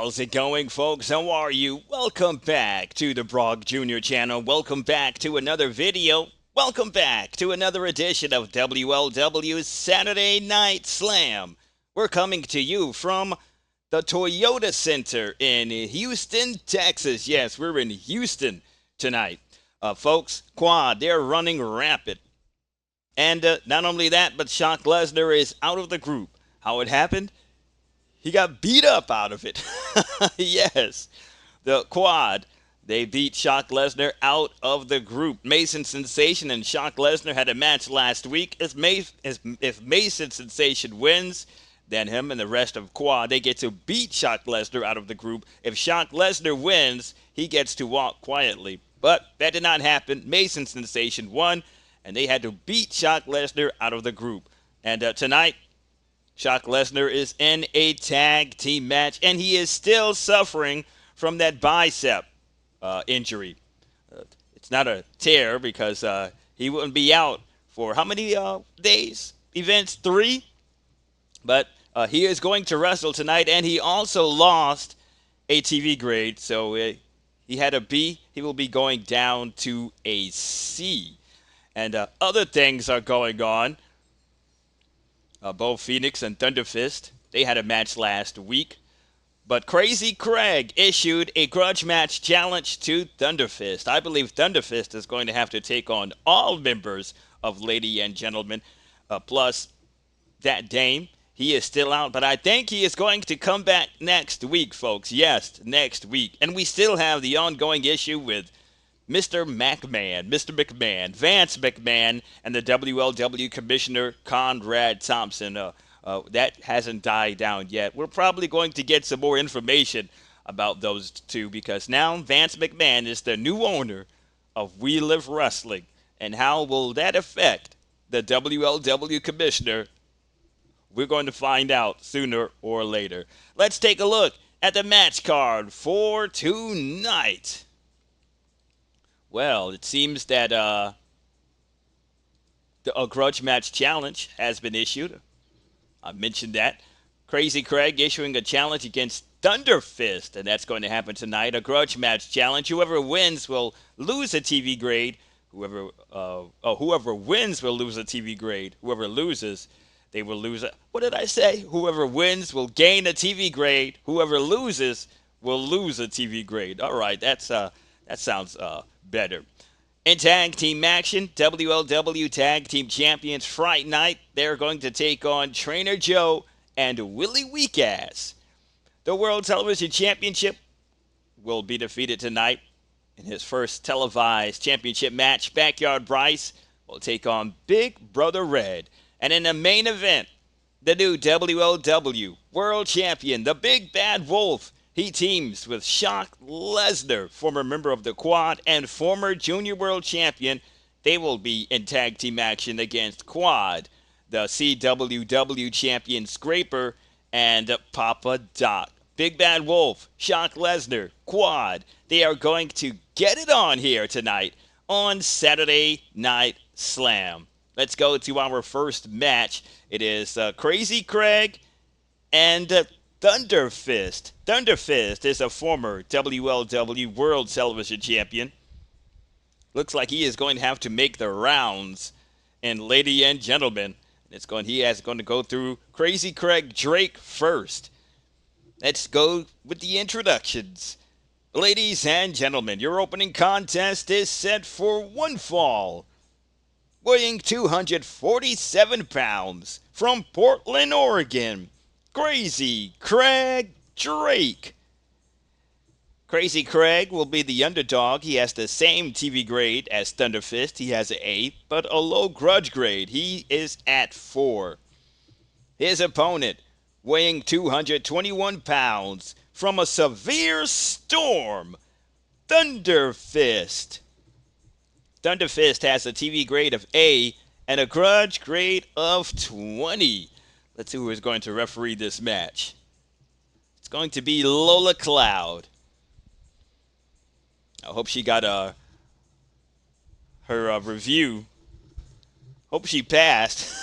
How's it going, folks? How are you? Welcome back to the Brog Jr. channel. Welcome back to another video. Welcome back to another edition of WLW's Saturday Night Slam. We're coming to you from the Toyota Center in Houston, Texas. Yes, we're in Houston tonight. Folks, Quad, they're running rapid. And not only that, but Brock Lesnar is out of the group. How it happened? He got beat up out of it. Yes. The Quad, they beat Brock Lesnar out of the group. Mason Sensation and Brock Lesnar had a match last week. If Mason Sensation wins, then him and the rest of Quad, they get to beat Brock Lesnar out of the group. If Brock Lesnar wins, he gets to walk quietly. But that did not happen. Mason Sensation won, and they had to beat Brock Lesnar out of the group. And tonight, Brock Lesnar is in a tag team match, and he is still suffering from that bicep injury. It's not a tear because he wouldn't be out for how many days? Events 3? But he is going to wrestle tonight, and he also lost a TV grade. So he had a B. He will be going down to a C. And other things are going on. Both Phoenix and Thunderfist, they had a match last week. But Crazy Craig issued a grudge match challenge to Thunderfist. I believe Thunderfist is going to have to take on all members of Ladies and Gentlemen, plus that Dame. He is still out, but I think he is going to come back next week, folks. Yes, next week. And we still have the ongoing issue with Mr. McMahon, Vance McMahon, and the WLW Commissioner Conrad Thompson. That hasn't died down yet. We're probably going to get some more information about those two because now Vance McMahon is the new owner of We Live Wrestling. And how will that affect the WLW Commissioner? We're going to find out sooner or later. Let's take a look at the match card for tonight. Well, it seems that a grudge match challenge has been issued. I mentioned that. Crazy Craig issuing a challenge against Thunderfist, and that's going to happen tonight. A grudge match challenge. Whoever wins will lose a TV grade. Whoever wins will lose a TV grade. Whoever loses, they will lose a... What did I say? Whoever wins will gain a TV grade. Whoever loses will lose a TV grade. All right, that sounds better. In tag team action, WLW Tag Team Champions Fright Night. They're going to take on Trainer Joe and Willie Weekass. The World Television Championship will be defeated tonight in his first televised championship match. Backyard Bryce will take on Big Brother Red. And in the main event, the new WLW World Champion, the Big Bad Wolf, he teams with Brock Lesnar, former member of the Quad and former Junior World Champion. They will be in tag team action against Quad, the CWW Champion SKRAPER, and Papa Doc. Big Bad Wolf, Brock Lesnar, Quad. They are going to get it on here tonight on Saturday Night Slam. Let's go to our first match. It is Crazy Craig and Thunderfist. Thunderfist is a former WLW World Television Champion. Looks like he is going to have to make the rounds in Ladies and Gentlemen. He is going to go through Crazy Craig Drake first. Let's go with the introductions. Ladies and gentlemen, your opening contest is set for one fall. Weighing 247 pounds from Portland, Oregon, Crazy Craig Drake. Crazy Craig will be the underdog. He has the same TV grade as Thunderfist. He has an A, but a low grudge grade. He is at 4. His opponent, weighing 221 pounds from a severe storm, Thunderfist. Thunderfist has a TV grade of A and a grudge grade of 20. Let's see who is going to referee this match. It's going to be Lola Cloud. I hope she got her review. Hope she passed.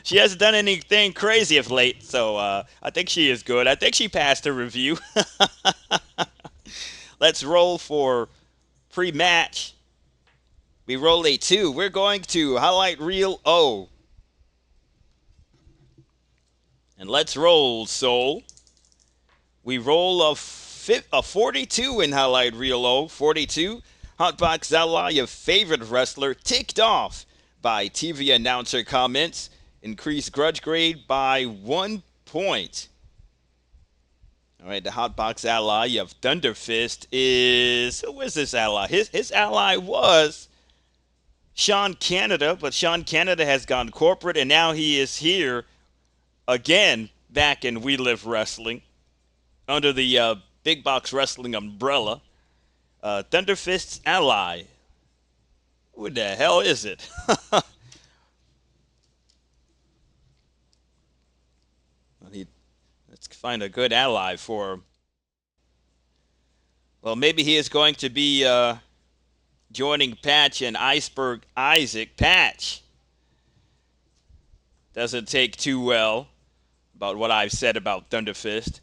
She hasn't done anything crazy of late, so I think she is good. I think she passed her review. Let's roll for pre-match. We roll a 2. We're going to highlight reel O. And let's roll, Soul. We roll a 42 in highlight reel O. 42. Hotbox Ally, your favorite wrestler, ticked off by TV announcer comments. Increased grudge grade by 1 point. All right, the Hotbox ally of THUNDERFIST is... Who is this ally? His ally was Sean Canada, but Sean Canada has gone corporate, and now he is here again back in We Live Wrestling under the Big Box Wrestling umbrella. THUNDERFIST's ally. Who the hell is it? Let's find a good ally for him. Well, maybe he is going to be joining Patch and Iceberg Isaac. Patch doesn't take too well about what I've said about THUNDERFIST.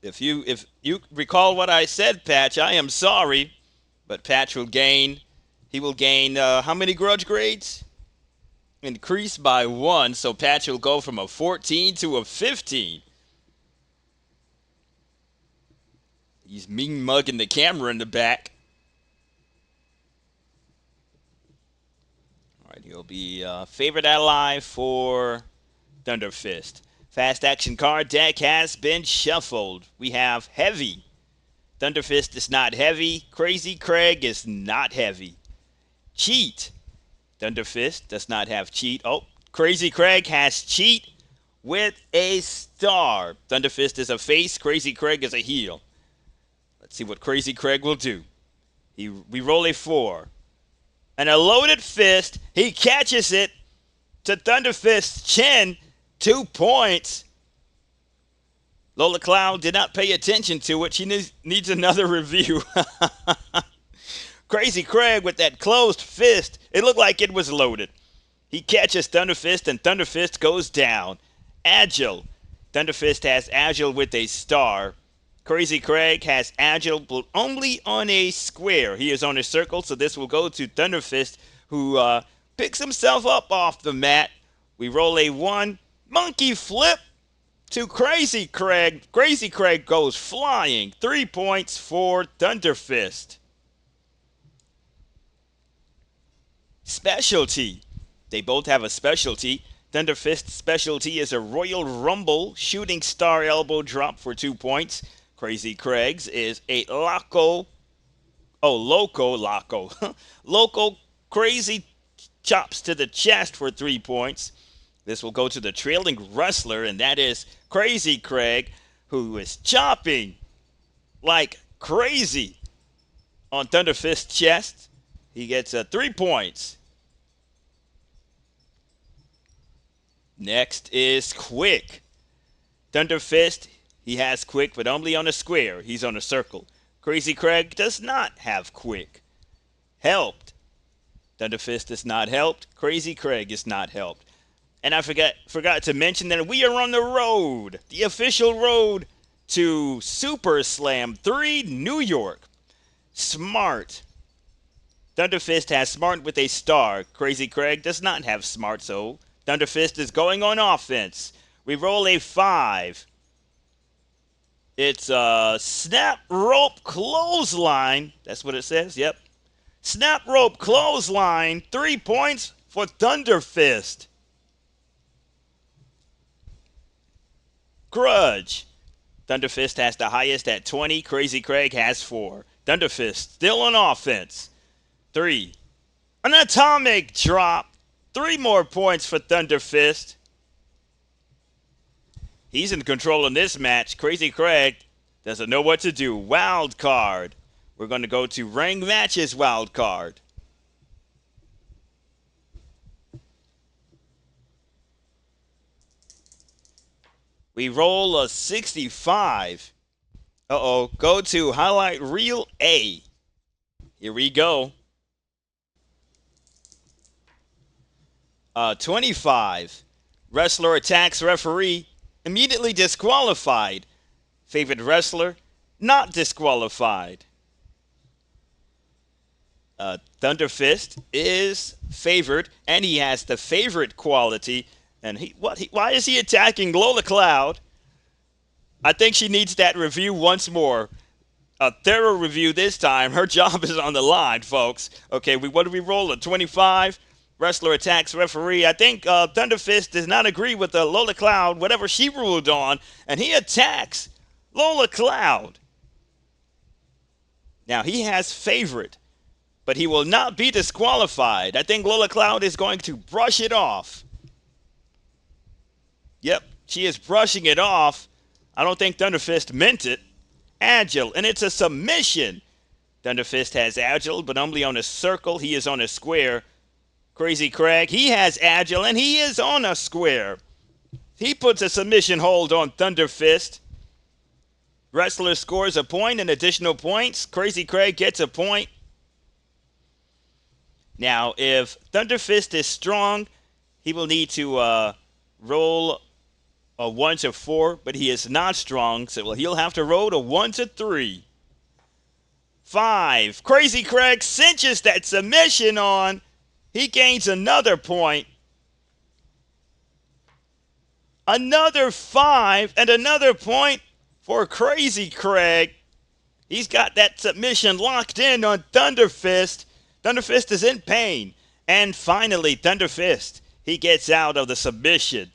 If you recall what I said, Patch, I am sorry, but Patch will gain. He will gain how many grudge grades? Increase by 1, so Patch will go from a 14 to a 15. He's mean mugging the camera in the back. All right, he'll be favorite ally for THUNDERFIST. Fast action card deck has been shuffled. We have heavy. THUNDERFIST is not heavy. Crazy Craig is not heavy. Cheat. THUNDERFIST does not have cheat. Oh, Crazy Craig has cheat with a star. THUNDERFIST is a face. Crazy Craig is a heel. Let's see what Crazy Craig will do. We roll a 4. And a loaded fist. He catches it to THUNDERFIST's chin. 2 points. Lola Cloud did not pay attention to it. She needs another review. Crazy Craig with that closed fist. It looked like it was loaded. He catches THUNDERFIST and THUNDERFIST goes down. Agile. THUNDERFIST has Agile with a star. Crazy Craig has Agile but only on a square. He is on a circle, so this will go to THUNDERFIST, who picks himself up off the mat. We roll a 1. Monkey flip to Crazy Craig. Crazy Craig goes flying. 3 points for THUNDERFIST. Specialty. They both have a specialty. THUNDERFIST's specialty is a Royal Rumble shooting star elbow drop for 2 points. Crazy Craig's is a Loco crazy chops to the chest for 3 points. This will go to the trailing wrestler, and that is Crazy Craig, who is chopping like crazy on THUNDERFIST's chest. He gets 3 points. Next is Quick. THUNDERFIST, he has Quick, but only on a square. He's on a circle. Crazy Craig does not have Quick. Helped. THUNDERFIST is not helped. Crazy Craig is not helped. And I forgot to mention that we are on the road, the official road to SuperSlam 3 New York. Smart. THUNDERFIST has Smart with a star. Crazy Craig does not have Smart, so THUNDERFIST is going on offense. We roll a 5. It's a snap rope clothesline. That's what it says, yep. Snap rope clothesline. 3 points for THUNDERFIST. Grudge. THUNDERFIST has the highest at 20. Crazy Craig has 4. THUNDERFIST still on offense. 3. An atomic drop. 3 more points for THUNDERFIST. He's in control in this match. Crazy Craig doesn't know what to do. Wild card. We're going to go to Ring Matches wild card. We roll a 65. Uh-oh. Go to highlight reel A. Here we go. 25. Wrestler attacks referee, immediately disqualified. Favorite wrestler, not disqualified. THUNDERFIST is favored, and he has the favorite quality. And why is he attacking Lola Cloud? I think she needs that review once more. A thorough review this time. Her job is on the line, folks. Okay, what do we roll? A 25? Wrestler attacks referee. I think THUNDERFIST does not agree with Lola Cloud, whatever she ruled on, and he attacks Lola Cloud. Now, he has favorite, but he will not be disqualified. I think Lola Cloud is going to brush it off. Yep, she is brushing it off. I don't think THUNDERFIST meant it. Agile, and it's a submission. THUNDERFIST has agile, but only on a circle. He is on a square. Crazy Craig, he has agile, and he is on a square. He puts a submission hold on THUNDERFIST. Wrestler scores a point and additional points. Crazy Craig gets a point. Now, if THUNDERFIST is strong, he will need to roll a 1 to 4, but he is not strong, so he'll have to roll a 1 to 3. 5. Crazy Craig cinches that submission on. He gains another point. Another 5 and another point for Crazy Craig. He's got that submission locked in on THUNDERFIST. THUNDERFIST is in pain. And finally, THUNDERFIST, he gets out of the submission.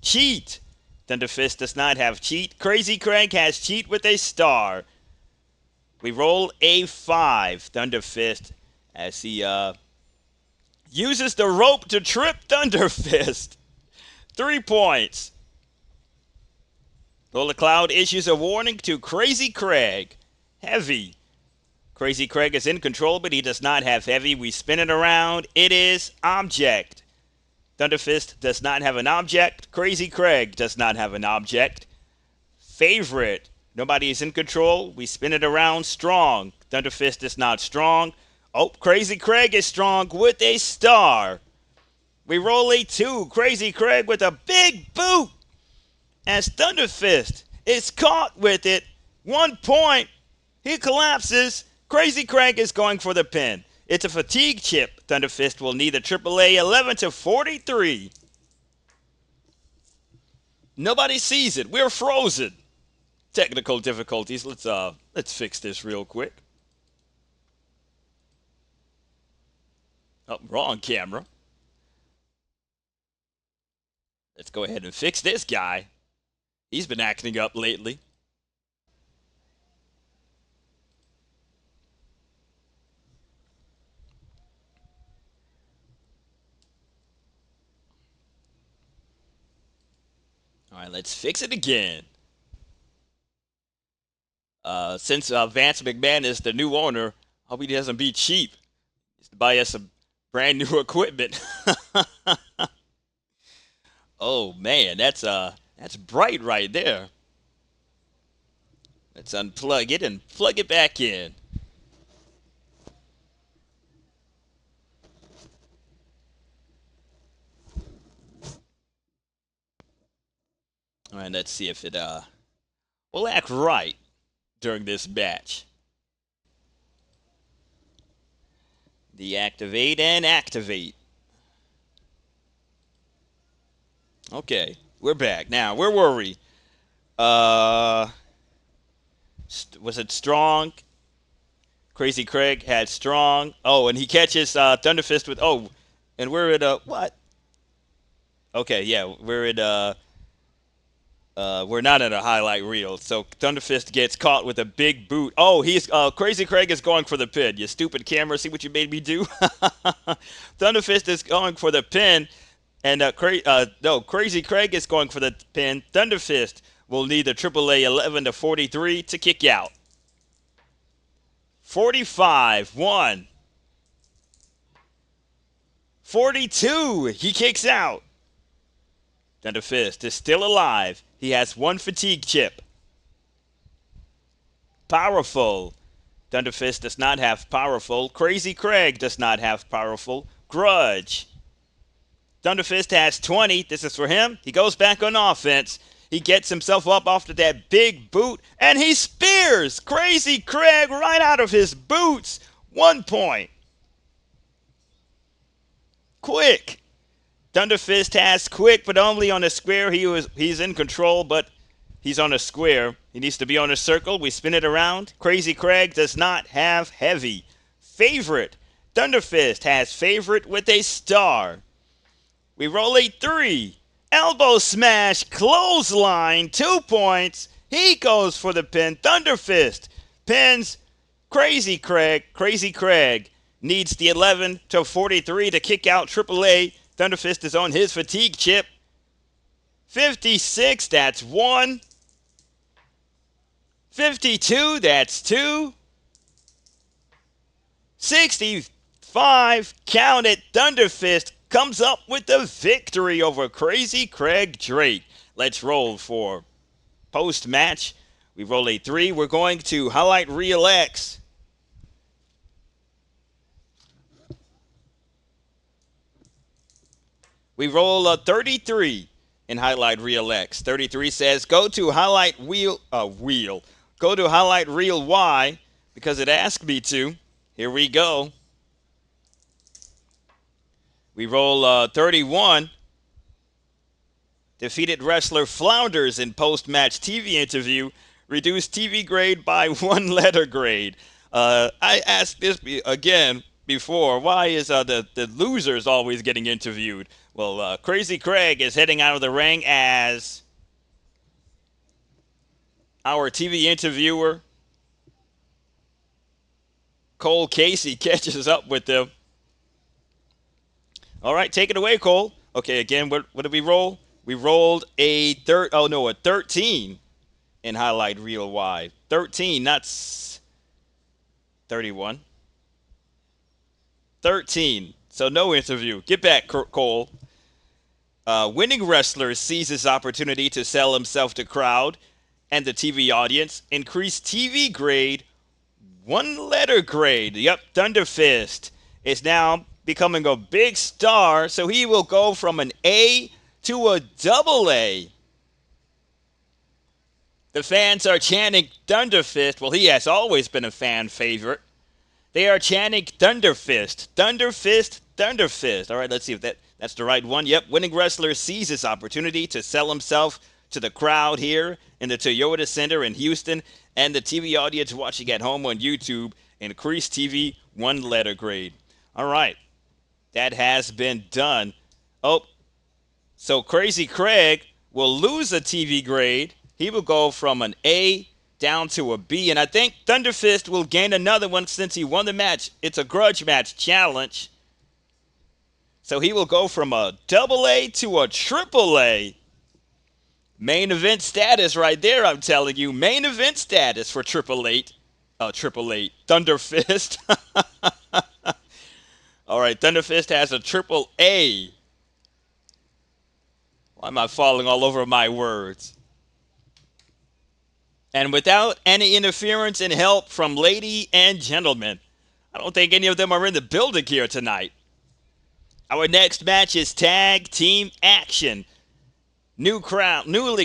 Cheat. THUNDERFIST does not have cheat. Crazy Craig has cheat with a star. We roll a 5. THUNDERFIST as he uses the rope to trip THUNDERFIST. 3 points. Lola Cloud issues a warning to Crazy Craig. Heavy. Crazy Craig is in control, but he does not have heavy. We spin it around. It is object. THUNDERFIST does not have an object. Crazy Craig does not have an object. Favorite. Nobody is in control. We spin it around. Strong. THUNDERFIST is not strong. Oh, Crazy Craig is strong with a star. We roll a 2. Crazy Craig with a big boot. As THUNDERFIST is caught with it. 1 point. He collapses. Crazy Craig is going for the pin. It's a fatigue chip. THUNDERFIST will need a AAA 11 to 43. Nobody sees it. We're frozen. Technical difficulties. Let's fix this real quick. Oh, wrong camera. Let's go ahead and fix this guy. He's been acting up lately. All right, let's fix it again. Since Vance McMahon is the new owner, I hope he doesn't be cheap. He's to buy us some brand new equipment. Oh man, that's bright right there. Let's unplug it and plug it back in. All right, let's see if it will act right during this batch. Deactivate and activate. Okay, we're back. Now, where were we? Was it strong? Crazy Craig had strong. Oh, and he catches THUNDERFIST with, oh, and we're at, what? Okay, yeah, we're at, we're not at a highlight reel. So THUNDERFIST gets caught with a big boot. Oh, Crazy Craig is going for the pin. You stupid camera, see what you made me do? THUNDERFIST is going for the pin. And Crazy Craig is going for the pin. THUNDERFIST will need the AAA 11 to 43 to kick out. 45, 1. 42, he kicks out. THUNDERFIST is still alive. He has 1 fatigue chip. Powerful. THUNDERFIST does not have powerful. Crazy Craig does not have powerful. Grudge. Thunderfist has 20. This is for him. He goes back on offense. He gets himself up after that big boot, and he spears Crazy Craig right out of his boots. 1 point. Quick. Thunderfist has quick, but only on a square. He's in control, but he's on a square. He needs to be on a circle. We spin it around. Crazy Craig does not have heavy. Favorite. Thunderfist has favorite with a star. We roll a 3. Elbow smash, clothesline, 2 points. He goes for the pin. Thunderfist pins Crazy Craig. Crazy Craig needs the 11 to 43 to kick out AAA. Thunderfist is on his fatigue chip. 56, that's 1. 52, that's 2. 65, count it. Thunderfist comes up with the victory over Crazy Craig Drake. Let's roll for post-match. We roll a 3. We're going to highlight Reel X. We roll a 33 in highlight Reel X. 33 says go to highlight Go to highlight Reel Y because it asked me to. Here we go. We roll 31. Defeated wrestler flounders in post-match TV interview. Reduced TV grade by 1 letter grade. I asked this again before. Why is the losers always getting interviewed? Well, Crazy Craig is heading out of the ring as our TV interviewer. Cole Casey catches up with them. All right, take it away, Cole. Okay, again, what did we roll? We rolled a 13 in highlight Reel Y. 13, not 31. 13. So no interview. Get back, Cole. Winning wrestler seizes opportunity to sell himself to crowd and the TV audience. Increase TV grade, 1 letter grade. Yep, Thunderfist is now becoming a big star, so he will go from an A to a AA. The fans are chanting Thunderfist. Well, he has always been a fan favorite. They are chanting Thunderfist, Thunderfist, Thunderfist. All right, let's see if that's the right one. Yep, winning wrestler seizes opportunity to sell himself to the crowd here in the Toyota Center in Houston and the TV audience watching at home on YouTube. Increase TV 1 letter grade. All right, that has been done. Oh, so Crazy Craig will lose a TV grade. He will go from an A down to a B, and I think Thunderfist will gain another one since he won the match. It's a grudge match challenge. So he will go from a AA to a AAA. Main event status right there, I'm telling you. Main event status for AAA. Thunderfist. All right, Thunderfist has a AAA. Why am I falling all over my words? And without any interference and help from lady and gentlemen, I don't think any of them are in the building here tonight. Our next match is Tag Team Action. Newly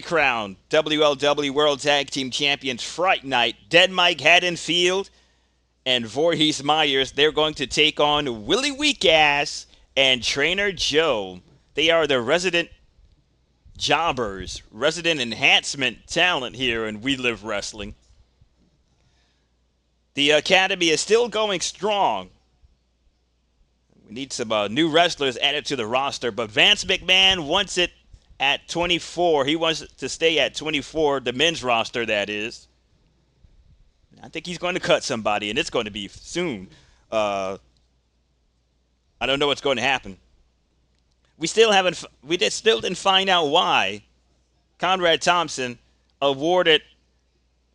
crowned WLW World Tag Team Champions Fright Night, Dead Mike Haddonfield and Voorhees Myers. They're going to take on Willie Weekass and Trainer Joe. They are the resident jobbers, resident enhancement talent here in We Live Wrestling. The Academy is still going strong. We need some new wrestlers added to the roster, but Vance McMahon wants it at 24. He wants to stay at 24, the men's roster, that is. I think he's going to cut somebody, and it's going to be soon. I don't know what's going to happen. We still didn't find out why Conrad Thompson awarded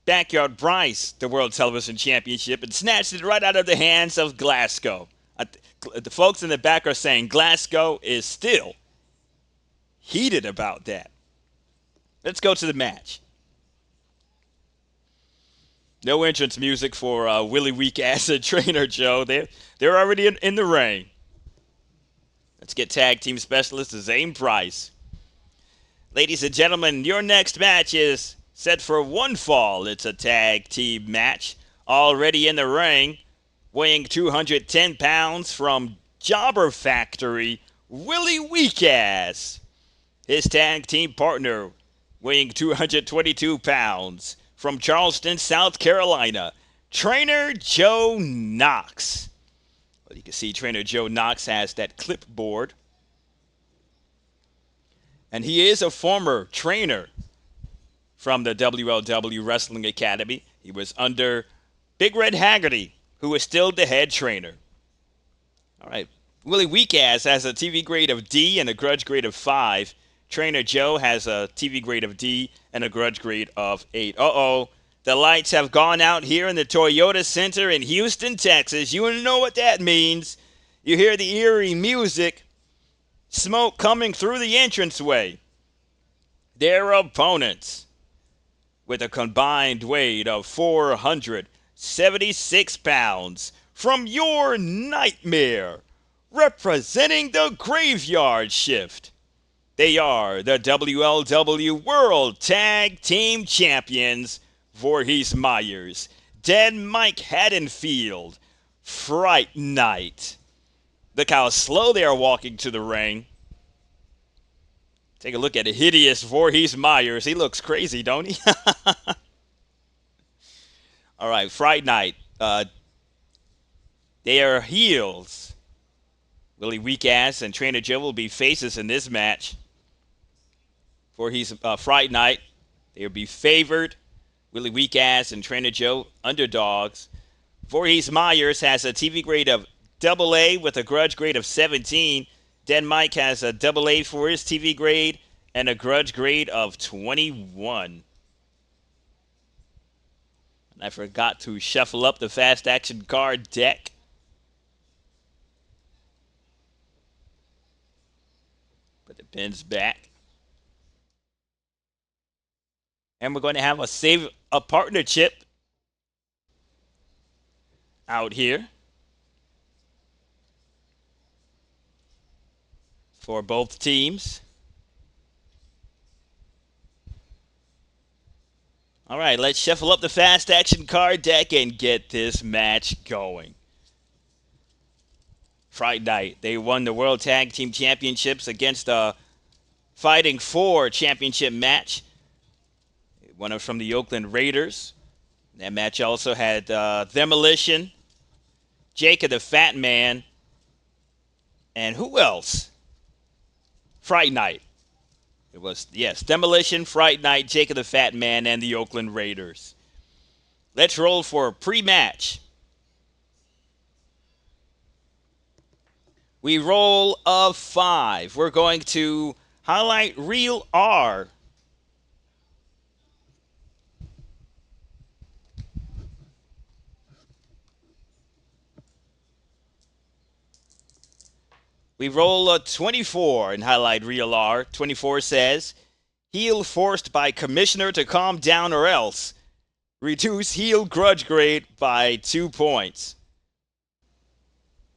Backyard Bryce the World Television Championship and snatched it right out of the hands of Glasgow. The folks in the back are saying Glasgow is still heated about that. Let's go to the match. No entrance music for Willie Weekass and Trainer Joe. They're already in the ring. Let's get tag team specialist Zane Bryce. Ladies and gentlemen, your next match is set for one fall. It's a tag team match. Already in the ring, weighing 210 pounds from Jobber Factory, Willie Weekass. His tag team partner, weighing 222 pounds from Charleston, South Carolina, Trainer Joe KNOX. Well, you can see Trainer Joe KNOX has that clipboard. And he is a former trainer from the WLW Wrestling Academy. He was under Big Red Haggerty, who is still the head trainer. All right. Willie Weekass has a TV grade of D and a grudge grade of 5. Trainer Joe has a TV grade of D and a grudge grade of 8. Uh-oh. The lights have gone out here in the Toyota Center in Houston, Texas. You know what that means. You hear the eerie music. Smoke coming through the entranceway. Their opponents, with a combined weight of 476 pounds, from your nightmare, representing the Graveyard Shift. They are the WLW World Tag Team Champions, Voorhees Myers, Dead Mike Haddonfield, Fright Night. Look how slow they are walking to the ring. Take a look at a hideous Voorhees Myers. He looks crazy, don't he? All right, Fright Night. They are heels. Willie Weekass and Trainer Joe will be faces in this match. Voorhees Fright Night, they will be favored. Willie Weekass and Trainer Joe, underdogs. Voorhees Myers has a TV grade of AA with a grudge grade of 17. Dead Mike has a AA for his TV grade and a grudge grade of 21. And I forgot to shuffle up the fast action card deck. Put the pins back. And we're going to have a partnership out here for both teams. All right, let's shuffle up the fast action card deck and get this match going. Fright Night, they won the World Tag Team Championships against a Fighting For championship match. One of from the Oakland Raiders. That match also had Demolition, Jacob the Fat Man, and who else? Fright Night. It was, yes, Demolition, Fright Night, Jacob the Fat Man, and the Oakland Raiders. Let's roll for a pre-match. We roll of 5. We're going to highlight Reel R. We roll a 24 and highlight Reel R. 24 says, heel forced by commissioner to calm down or else. Reduce heel grudge grade by 2 points.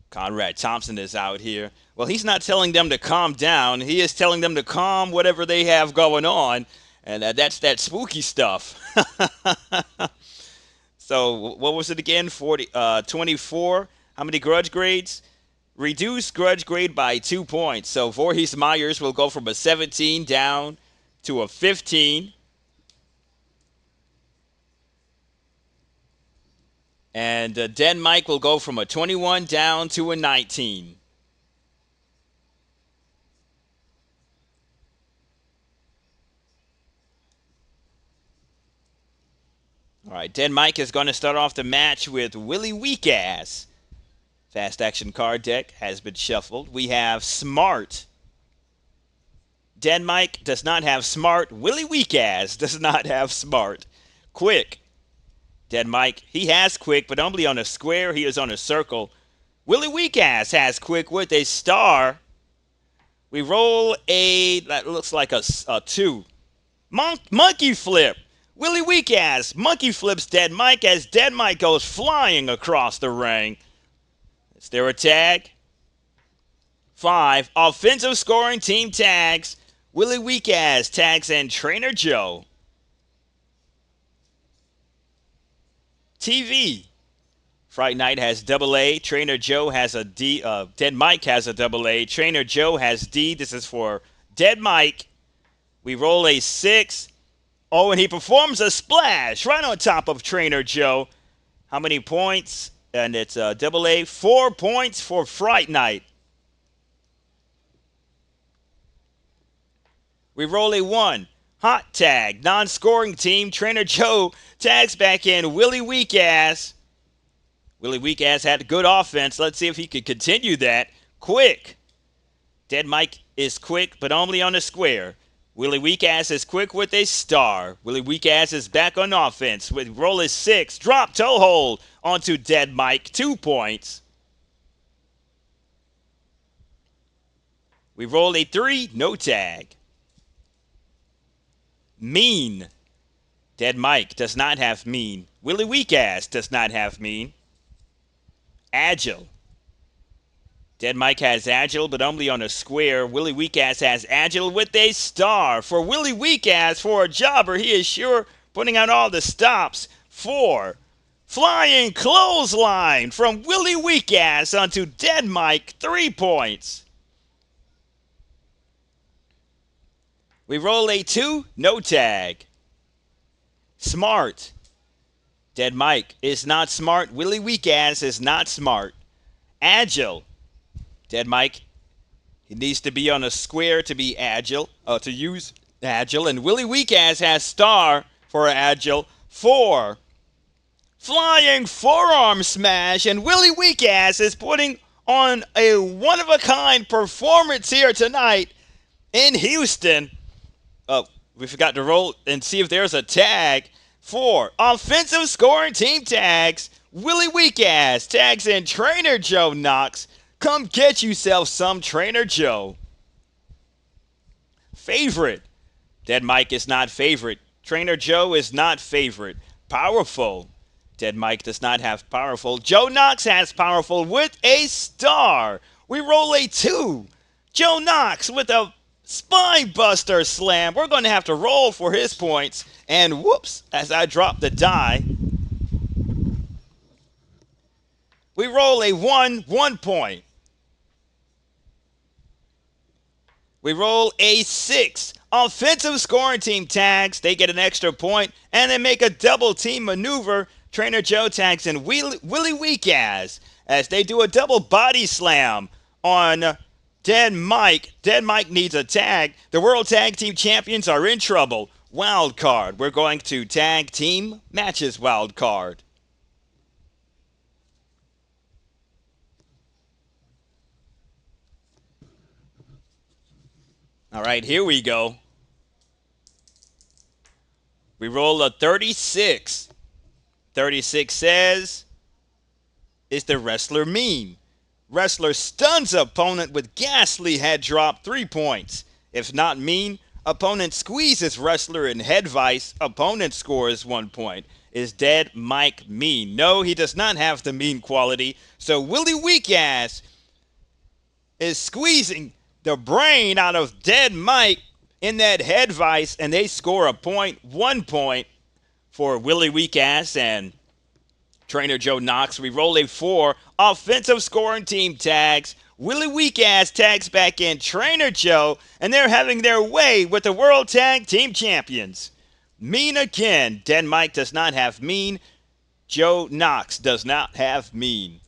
Conrad Thompson is out here. Well, he's not telling them to calm down. He is telling them to calm whatever they have going on. And that's that spooky stuff. So what was it again? 24. How many grudge grades? Reduce grudge grade by 2 points. So Voorhees Myers will go from a 17 down to a 15. And Dead Mike will go from a 21 down to a 19. All right, Dead Mike is going to start off the match with Willie Weekass. Fast action card deck has been shuffled. We have Smart. Dead Mike does not have Smart. Willie Weekass does not have Smart. Quick. Dead Mike, he has Quick, but only on a square. He is on a circle. Willie Weekass has Quick with a star. We roll that looks like a 2. Monkey flip. Willie Weekass monkey flips Dead Mike as Dead Mike goes flying across the ring. Is there a tag? 5. Offensive scoring team tags. Willie Weekass tags in Trainer Joe. TV. Fright Night has AA. Trainer Joe has a D. Dead Mike has a AA. Trainer Joe has D. This is for Dead Mike. We roll a 6. Oh, and he performs a splash right on top of Trainer Joe. How many points? And it's AA. 4 points for Fright Night. We roll a 1. Hot tag. Non-scoring team. Trainer Joe tags back in Willie Weekass. Willie Weekass had good offense. Let's see if he could continue that. Quick. Dead Mike is quick, but only on the square. Willie Weekass is quick with a star. Willie Weekass is back on offense with roll a 6. Drop toe hold onto Dead Mike. 2 points. We roll a 3. No tag. Mean. Dead Mike does not have mean. Willie Weekass does not have mean. Agile. Dead Mike has agile, but only on a square. Willie Weekass has agile with a star. For Willie Weekass, for a jobber, he is sure putting out all the stops. 4. Flying clothesline from Willie Weekass onto Dead Mike. 3 points. We roll a 2. No tag. Smart. Dead Mike is not smart. Willie Weekass is not smart. Agile. Dead Mike, he needs to be on a square to be agile, to use agile. And Willie Weekass has star for agile. 4. Flying forearm smash. And Willie Weekass is putting on a one-of-a-kind performance here tonight in Houston. We forgot to roll and see if there's a tag. 4. Offensive scoring team tags. Willie Weekass tags in Trainer Joe KNOX. Come get yourself some Trainer Joe. Favorite. Dead Mike is not favorite. Trainer Joe is not favorite. Powerful. Dead Mike does not have powerful. Joe KNOX has powerful with a star. We roll a 2. Joe KNOX with a Spine Buster Slam. We're going to have to roll for his points. And whoops, as I drop the die. We roll a 1 point. We roll a 6. Offensive scoring team tags. They get an extra point. And they make a double team maneuver. Trainer Joe tags in Willie Weekass as they do a double body slam on Dead Mike. Dead Mike needs a tag. The World Tag Team Champions are in trouble. Wild card. We're going to tag team matches wild card. All right, here we go. We roll a 36. 36 says, is the wrestler mean? Wrestler stuns opponent with ghastly head drop. 3 points. If not mean, opponent squeezes wrestler in head vice. Opponent scores 1 point. Is Dead Mike mean? No, he does not have the mean quality. So Willie Weekass is squeezing the brain out of Dead Mike in that head vice, and they score a point. 1 point for Willie Weekass and Trainer Joe KNOX. We roll a 4. Offensive scoring team tags. Willie Weekass tags back in Trainer Joe, and they're having their way with the World Tag Team Champions. Mean again. Dead Mike does not have mean. Joe KNOX does not have mean.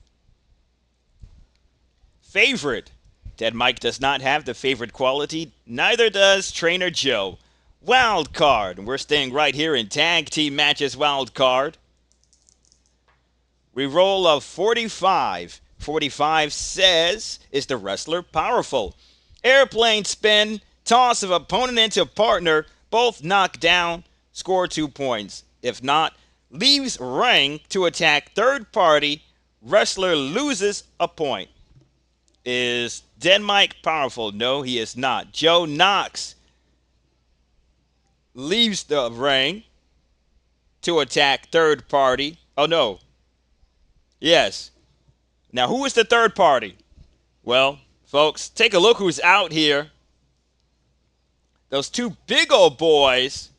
Favorite. Dead Mike does not have the favorite quality. Neither does Trainer Joe. Wild card. We're staying right here in tag team matches wild card. We roll a 45. 45 says, is the wrestler powerful? Airplane spin, toss of opponent into partner, both knocked down, score 2 points. If not, leaves ring to attack third party, wrestler loses a point. Is Dead Mike powerful? No, he is not. Joe KNOX leaves the ring to attack third party. Oh, no. Yes. Now, who is the third party? Well, Folks, take a look who's out here. Those two big old boys,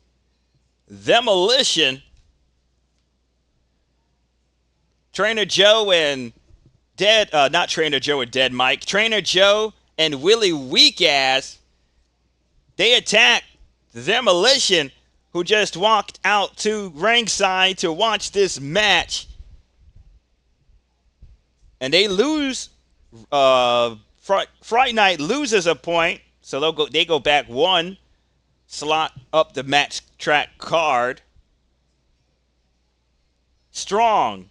Demolition, Trainer Joe and not Trainer Joe and Dead Mike, Trainer Joe and Willie Weak-Ass. They attack Demolition, who just walked out to ringside to watch this match. And they lose. Fright Night loses a point, so they go back one slot up the match track card. Strong.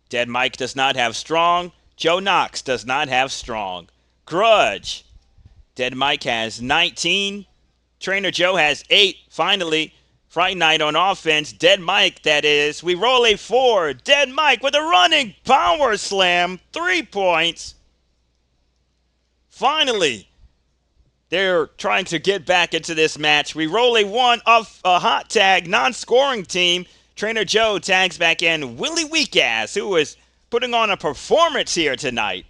Dead Mike does not have strong. Joe Knox does not have strong. Grudge. Dead Mike has 19. Trainer Joe has 8. Finally, Fright Night on offense. Dead Mike, that is. We roll a 4. Dead Mike with a running power slam. 3 points. Finally, they're trying to get back into this match. We roll a 1 off a hot tag, non-scoring team. Trainer Joe tags back in Willie Weak-Ass, who is putting on a performance here tonight.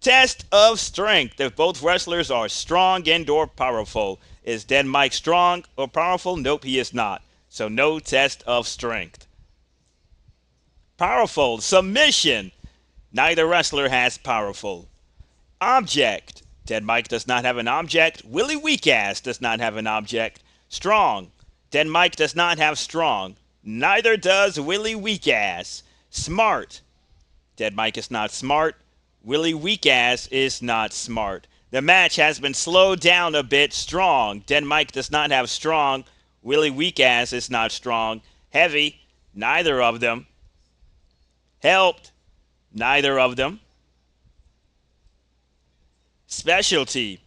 Test of strength. If both wrestlers are strong and or powerful. Is Dead Mike strong or powerful? Nope, he is not. So no test of strength. Powerful. Submission. Neither wrestler has powerful. Object. Dead Mike does not have an object. Willie Weak-Ass does not have an object. Strong. Dead Mike does not have strong. Neither does Willie Weak-Ass. Smart. Dead Mike is not smart. Willie Weak-Ass is not smart. The match has been slowed down a bit. Strong. Dead Mike does not have strong. Willie Weak-Ass is not strong. Heavy. Neither of them. Helped. Neither of them. Specialty.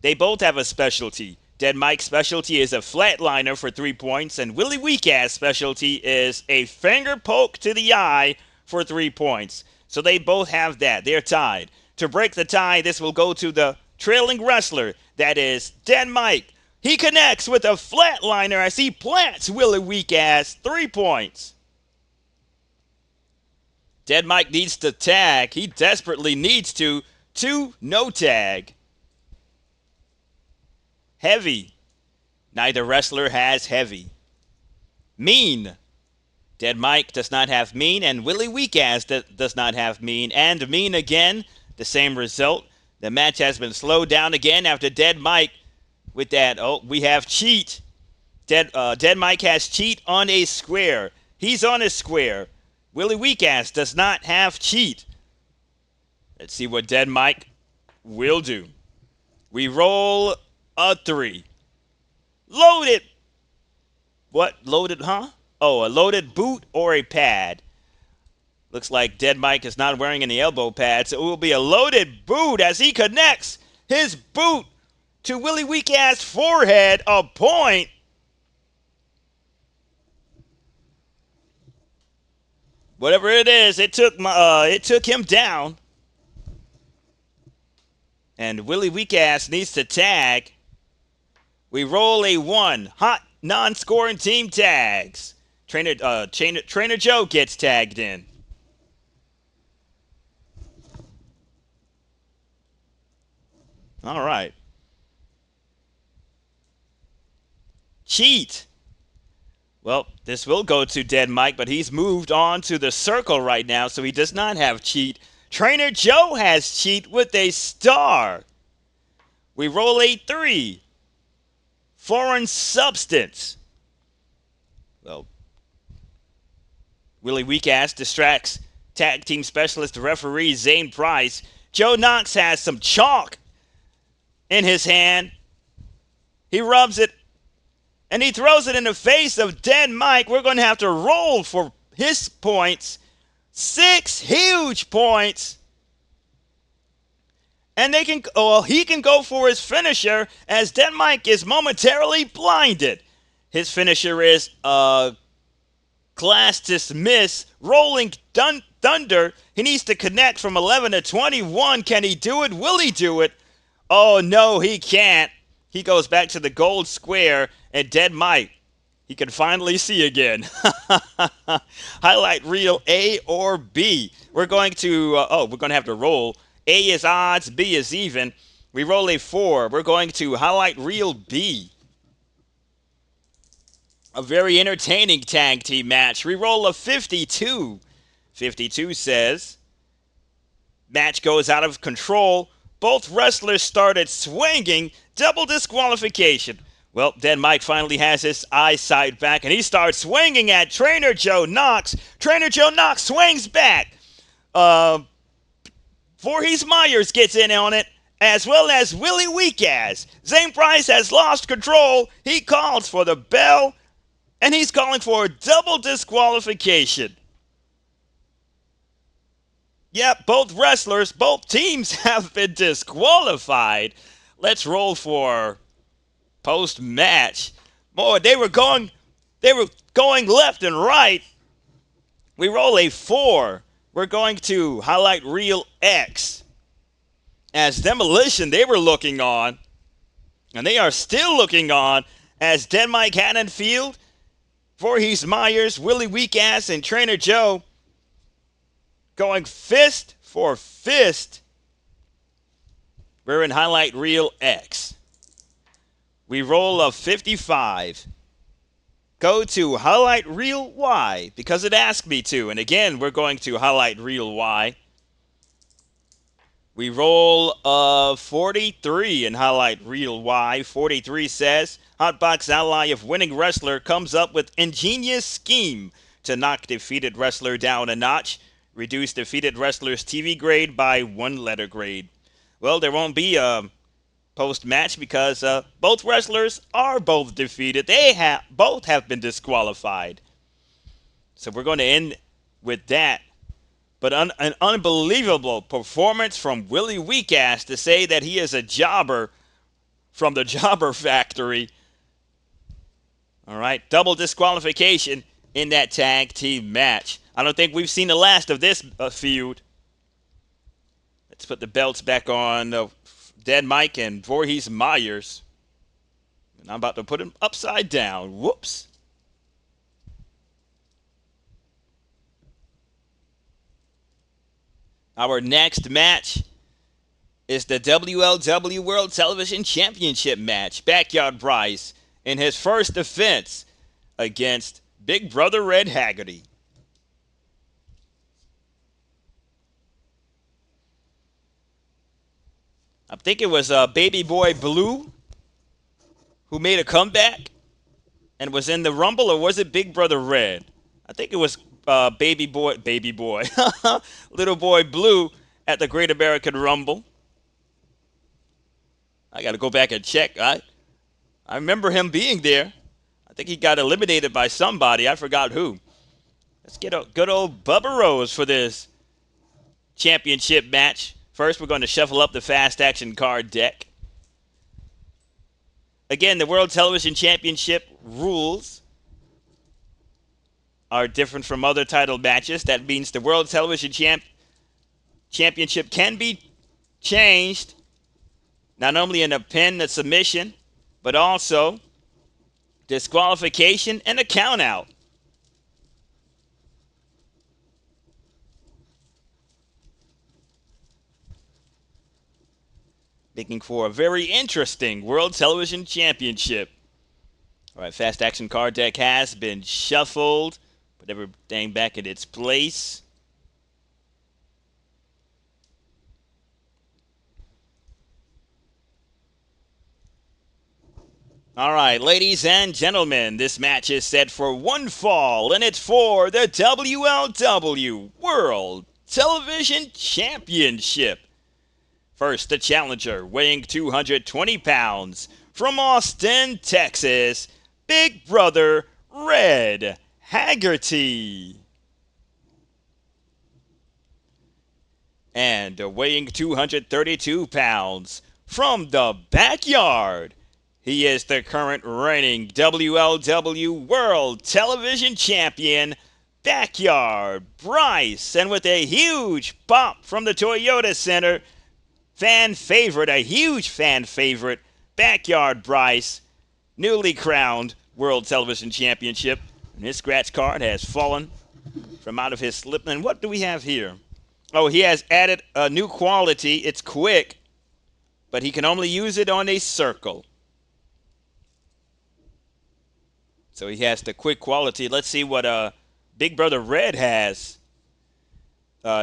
They both have a specialty. Dead Mike's specialty is a flatliner for 3 points, and Willie Weak-Ass specialty is a finger poke to the eye for 3 points. So they both have that. They're tied. To break the tie, this will go to the trailing wrestler. That is Dead Mike. He connects with a flatliner as he plants Willie Weak-Ass. 3 points. Dead Mike needs to tag. He desperately needs to. 2, no tag. Heavy. Neither wrestler has heavy. Mean. Dead Mike does not have mean, and Willie Weak-Ass does not have mean. And mean again, the same result. The match has been slowed down again after Dead Mike with that. Oh, we have cheat. Dead Mike has cheat on a square. He's on a square. Willie Weak-Ass does not have cheat. Let's see what Dead Mike will do. We roll a 3. Loaded. What? Loaded, huh? Oh, a loaded boot or a pad. Looks like Dead Mike is not wearing any elbow pads. So it will be a loaded boot as he connects his boot to Willie Weak-Ass forehead. A point. Whatever it is, it took him down. And Willie Weak-Ass needs to tag. We roll a 1. Hot non-scoring team tags. Trainer Joe gets tagged in. All right. Cheat. Well, this will go to Dead Mike, but he's moved on to the circle right now, so he does not have cheat. Trainer Joe has cheat with a star. We roll a 3. Foreign substance. Well, Willie Weak-Ass distracts tag team specialist referee Zane Price. Joe Knox has some chalk in his hand. He rubs it and he throws it in the face of Dead Mike. We're going to have to roll for his points. 6 huge points. And he can go for his finisher as Dead Mike is momentarily blinded. His finisher is class dismiss, rolling thunder. He needs to connect from 11 to 21. Can he do it? Will he do it? Oh, no, he can't. He goes back to the gold square, and Dead Mike, he can finally see again. Highlight reel A or B. We're going to have to roll A is odds, B is even. We roll a 4. We're going to highlight reel B. A very entertaining tag team match. We roll a 52. 52 says, match goes out of control. Both wrestlers started swinging. Double disqualification. Well, then Mike finally has his eyesight back, and he starts swinging at Trainer Joe Knox. Trainer Joe Knox swings back. Voorhees Myers gets in on it, as well as Willie Weekass. Zane Bryce has lost control. He calls for the bell, and he's calling for a double disqualification. Yep, both wrestlers, both teams have been disqualified. Let's roll for post-match. Boy, they were going left and right. We roll a 4. We're going to highlight reel X. As Demolition, they were looking on, and they are still looking on, as Denmike Haddonfield, Voorhees Myers, Willie Weekass, and Trainer Joe going fist for fist. We're in highlight reel X. We roll a 55. Go to highlight reel Y because it asked me to. And again, we're going to highlight reel Y. We roll a 43 and highlight reel Y. 43 says, Hotbox ally of winning wrestler comes up with ingenious scheme to knock defeated wrestler down a notch. Reduce defeated wrestler's TV grade by 1 letter grade. Well, there won't be a post-match because both wrestlers are both defeated. They both have been disqualified. So we're going to end with that. But an unbelievable performance from Willie Weekass to say that he is a jobber from the Jobber Factory. All right, double disqualification in that tag team match. I don't think we've seen the last of this feud. Let's put the belts back on Dead Mike and Voorhees Myers. And I'm about to put him upside down. Whoops. Our next match is the WLW World Television Championship match. Backyard Bryce in his first defense against Big Brother Red Haggerty. I think it was Baby Boy Blue who made a comeback and was in the Rumble, or was it Big Brother Red? I think it was Baby Boy, Little Boy Blue at the Great American Rumble. I got to go back and check. I remember him being there. I think he got eliminated by somebody. I forgot who. Let's get a good old Bubba Rose for this championship match. First, we're going to shuffle up the fast action card deck. Again, the World Television Championship rules are different from other title matches. That means the World Television Championship can be changed, not only in a pin, a submission, but also disqualification and a countout. Making for a very interesting World Television Championship. All right, fast action card deck has been shuffled. Put everything back in its place. All right, ladies and gentlemen, this match is set for one fall, and it's for the WLW World Television Championship. First, the challenger, weighing 220 pounds, from Austin, Texas, Big Brother Red Haggerty. And weighing 232 pounds, from the backyard, he is the current reigning WLW World Television Champion, Backyard Bryce. And with a huge pop from the Toyota Center, a huge fan favorite, Backyard Bryce, newly crowned World Television Championship. And his scratch card has fallen from out of his slip. And what do we have here? Oh, he has added a new quality. It's quick, but he can only use it on a circle. So he has the quick quality. Let's see what Big Brother Red has.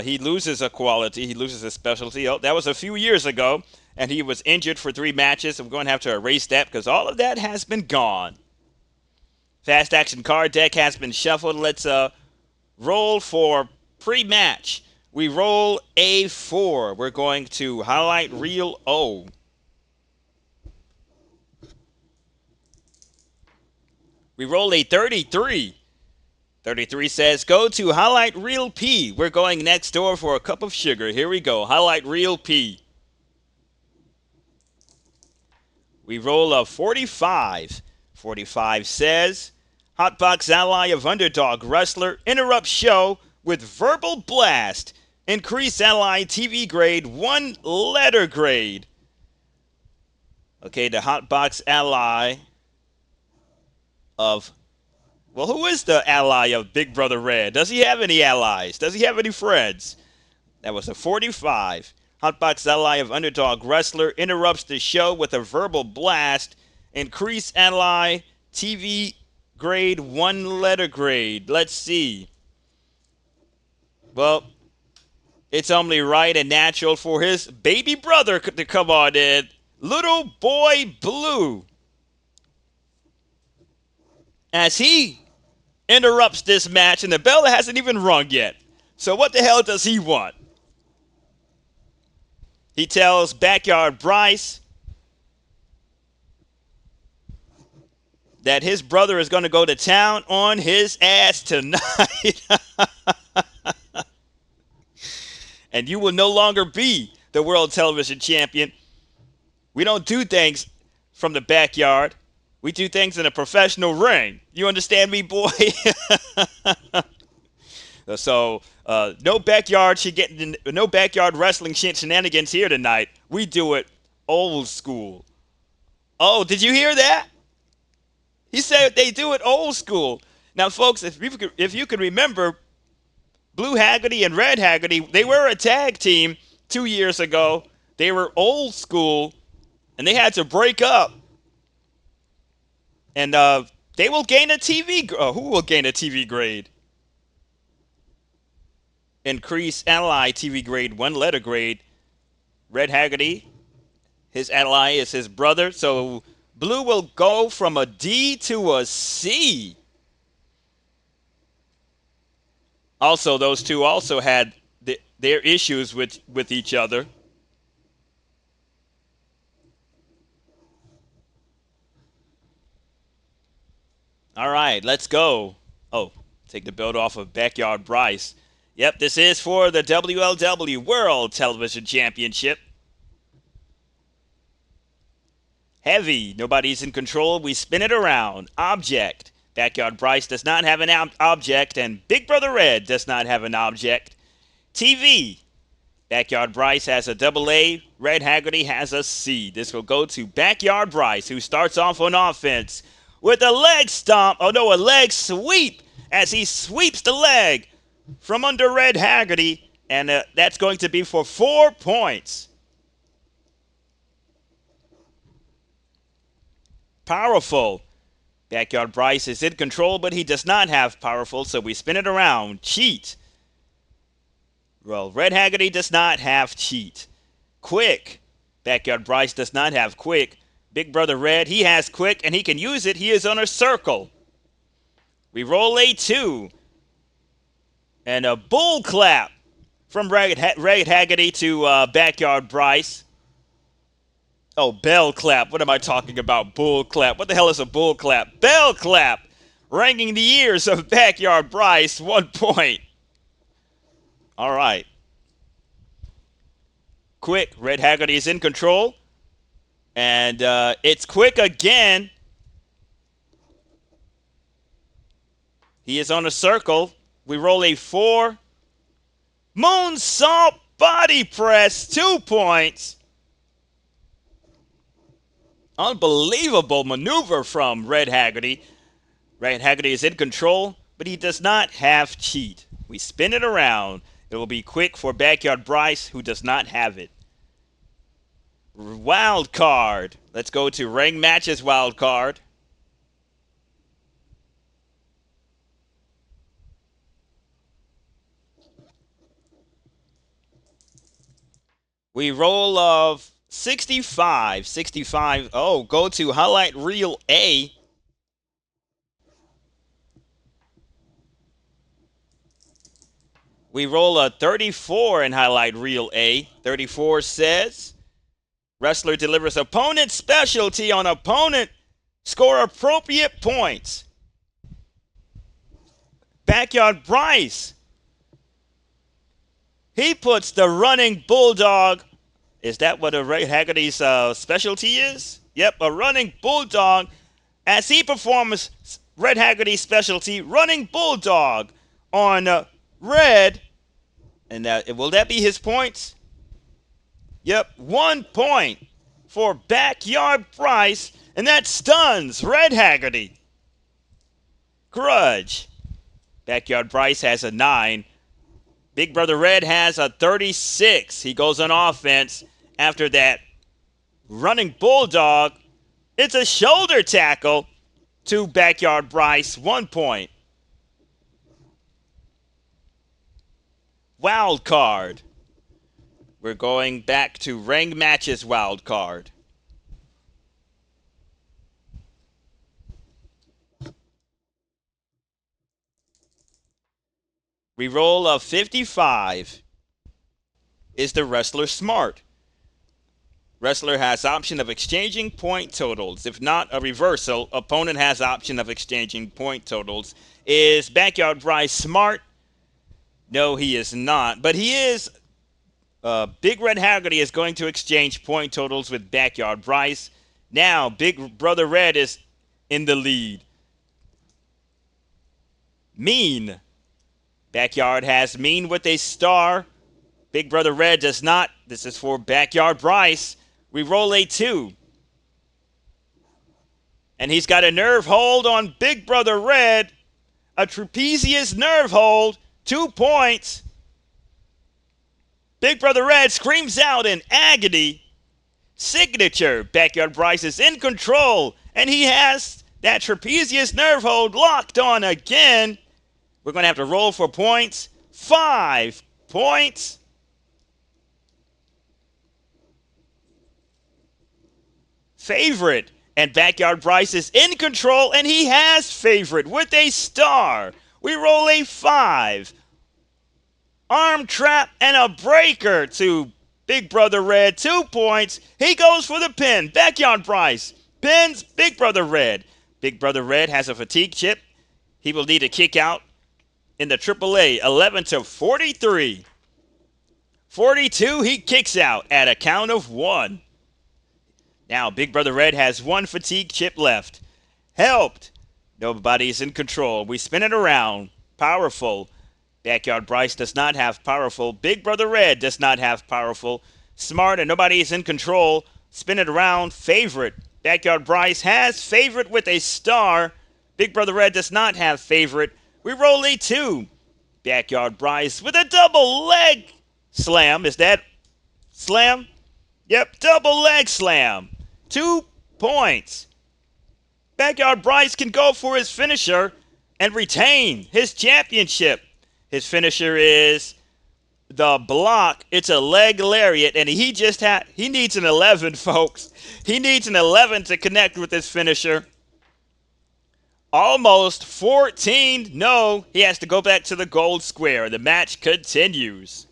He loses a quality. He loses a specialty. Oh, that was a few years ago, and he was injured for 3 matches. I'm going to have to erase that because all of that has been gone. Fast action card deck has been shuffled. Let's roll for pre-match. We roll a 4. We're going to highlight reel O. We roll a 33. 33 says, go to highlight reel P. We're going next door for a cup of sugar. Here we go. Highlight reel P. We roll a 45. 45 says, Hotbox ally of underdog wrestler interrupts show with verbal blast. Increase ally TV grade 1 letter grade. Okay, the Hotbox ally of, well, who is the ally of Big Brother Red? Does he have any allies? Does he have any friends? That was a 45. Hotbox ally of underdog wrestler interrupts the show with a verbal blast. Increase ally TV grade 1 letter grade. Let's see. Well, it's only right and natural for his baby brother to come on in. Little Boy Blue. As he interrupts this match, and the bell hasn't even rung yet. So what the hell does he want? He tells Backyard Bryce that his brother is going to go to town on his ass tonight. And you will no longer be the world television champion. We don't do things from the backyard. We do things in a professional ring. You understand me, boy? So no backyard wrestling shenanigans here tonight. We do it old school. Oh, did you hear that? He said they do it old school. Now, folks, if you can remember, Blue Haggerty and Red Haggerty, they were a tag team 2 years ago. They were old school, and they had to break up. And they will gain a TV. Who will gain a TV grade? Increase ally TV grade 1 letter grade. Red Haggerty, his ally is his brother. So Blue will go from a D to a C. Also, those two also had their issues with each other. All right, let's go. Oh, take the belt off of Backyard Bryce. Yep, this is for the WLW World Television Championship. Heavy, nobody's in control. We spin it around. Object. Backyard Bryce does not have an object, and Big Brother Red does not have an object. TV. Backyard Bryce has a AA. Red Haggerty has a C. This will go to Backyard Bryce, who starts off on offense with a leg stomp. Oh, no, a leg sweep as he sweeps the leg from under Red Haggerty, and that's going to be for 4 points. Powerful. Backyard Bryce is in control, but he does not have powerful, so we spin it around. Cheat. Well, Red Haggerty does not have cheat. Quick. Backyard Bryce does not have quick. Big Brother Red, he has quick, and he can use it. He is on a circle. We roll a 2. And a bull clap from Red Haggerty to Backyard Bryce. Oh, bell clap. What am I talking about? Bull clap. What the hell is a bull clap? Bell clap. Ringing the ears of Backyard Bryce. 1 point. All right. Quick. Red Haggerty is in control. And it's quick again. He is on a circle. We roll a 4. Moonsault body press. 2 points. Unbelievable maneuver from Red Haggerty. Red Haggerty is in control, but he does not have cheat. We spin it around. It will be quick for Backyard Bryce, who does not have it. Wild card. Let's go to ring matches wild card. We roll of 65. 65. Oh, go to highlight reel A. We roll a 34 in highlight reel A. 34 says, wrestler delivers opponent specialty on opponent. Score appropriate points. Backyard Bryce. He puts the running bulldog. Is that what a Red Haggerty's specialty is? Yep, a running bulldog. As he performs Red Haggerty's specialty, running bulldog on Red. And will that be his points? Yep, 1 point for Backyard Bryce. And that stuns Red Haggerty. Grudge. Backyard Bryce has a 9. Big Brother Red has a 36. He goes on offense after that running bulldog. It's a shoulder tackle to Backyard Bryce. 1 point. Wild card. We're going back to ring matches wild card. We roll a 55. Is the wrestler smart? Wrestler has option of exchanging point totals. If not, a reversal. Opponent has option of exchanging point totals. Is Backyard Bryce smart? No, he is not. But he is. Big Red Haggerty is going to exchange point totals with Backyard Bryce. Now, Big Brother Red is in the lead. Mean. Backyard has Mean with a star. Big Brother Red does not. This is for Backyard Bryce. We roll a 2. And he's got a nerve hold on Big Brother Red. A trapezius nerve hold. 2 points. Big Brother Red screams out in agony. Signature. Backyard Bryce is in control. And he has that trapezius nerve hold locked on again. We're going to have to roll for points. 5 points. Favorite. And Backyard Bryce is in control, and he has favorite with a star. We roll a 5. Arm trap and a breaker to Big Brother Red. 2 points. He goes for the pin. Backyard Bryce pins Big Brother Red. Big Brother Red has a fatigue chip. He will need a kick out in the AAA. 11-43. 42, he kicks out at a count of 1. Now, Big Brother Red has 1 fatigue chip left. Helped. Nobody's in control. We spin it around. Powerful. Backyard Bryce does not have powerful. Big Brother Red does not have powerful. Smart and nobody is in control. Spin it around. Favorite. Backyard Bryce has favorite with a star. Big Brother Red does not have favorite. We roll a 2. Backyard Bryce with a double leg slam. Is that slam? Yep, double leg slam. 2 points. Backyard Bryce can go for his finisher and retain his championship. His finisher is the block. It's a leg lariat, and he needs an 11, folks. He needs an 11 to connect with his finisher. Almost 14. No, he has to go back to the gold square. The match continues.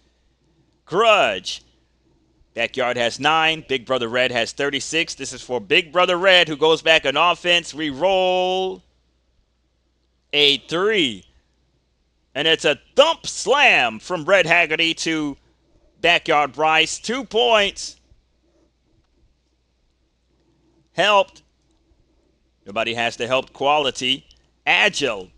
Grudge. Backyard has 9. Big Brother Red has 36. This is for Big Brother Red, who goes back on offense. We roll a 3. And it's a thump slam from Red Haggerty to Backyard Bryce. 2 points. Helped. Nobody has the help quality. Agile.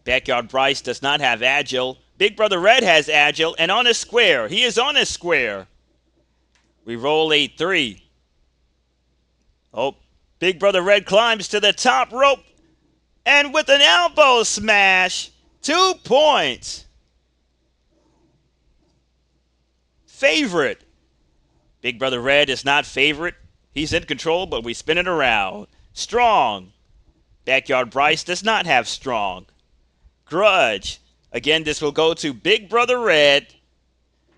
Backyard Bryce does not have agile. Big Brother Red has agile and on a square. He is on a square. We roll a 3. Oh, Big Brother Red climbs to the top rope. And with an elbow smash, 2 points. favorite. Big Brother Red is not favorite. He's in control, but we spin it around. Strong. Backyard Bryce does not have strong. Grudge. Again, this will go to Big Brother Red.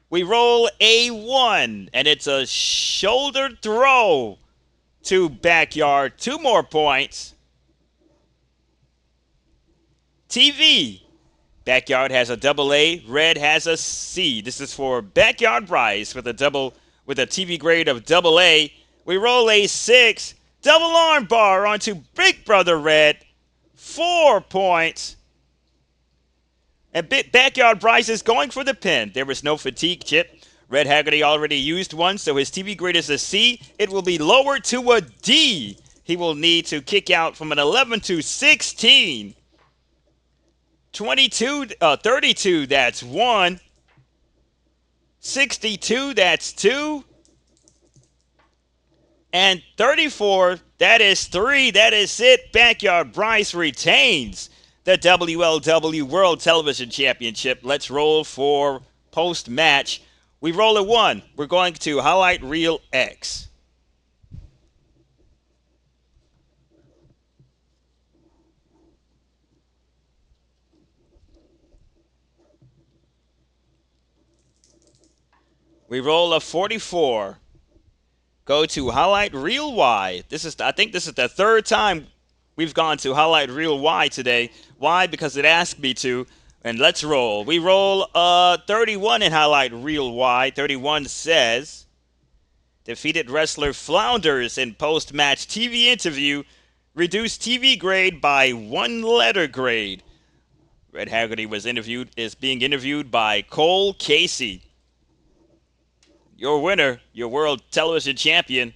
We roll a 1, and it's a shoulder throw to Backyard. 2 more points. TV. Backyard has a double A. Red has a C. This is for Backyard Bryce with a TV grade of double A. We roll a 6. Double arm bar onto Big Brother Red. 4 points. And Backyard Bryce is going for the pin. There was no fatigue chip. Red Haggerty already used one, so his TV grade is a C. It will be lowered to a D. He will need to kick out from an 11 to 16. 32, that's 1. 62, that's 2. And 34, that is 3. That is it. Backyard Bryce retains the WLW World Television Championship. Let's roll for post-match. We roll a 1. We're going to highlight reel X. We roll a 44. Go to highlight reel Y. I think this is the 3rd time we've gone to highlight reel Y today. Why? Because it asked me to. And let's roll. We roll 31 in highlight reel Y. 31 says, defeated wrestler flounders in post-match TV interview. Reduced TV grade by 1 letter grade. Red Haggerty is being interviewed by Cole Casey. Your winner, your World Television Champion,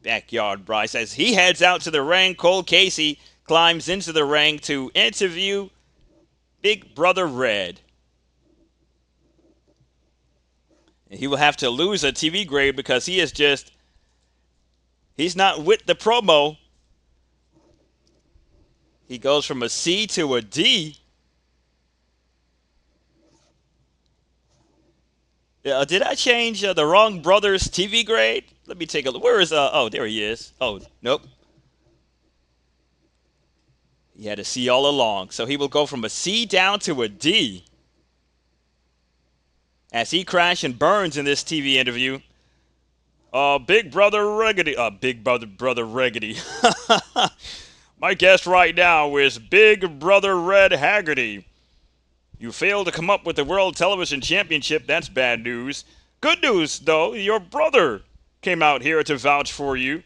Backyard Bryce. As he heads out to the ring, Cole Casey climbs into the ring to interview Big Brother Red. And he will have to lose a TV grade because he's not with the promo. He goes from a C to a D. Did I change the wrong brother's TV grade? Let me take a look. Where is, oh, there he is. Oh, nope. He had a C all along. So he will go from a C down to a D. As he crashes and burns in this TV interview. Big Brother Reggedy. Big Brother Reggedy. My guest right now is Big Brother Red Haggerty. You failed to come up with the World Television Championship. That's bad news. Good news, though. Your brother came out here to vouch for you.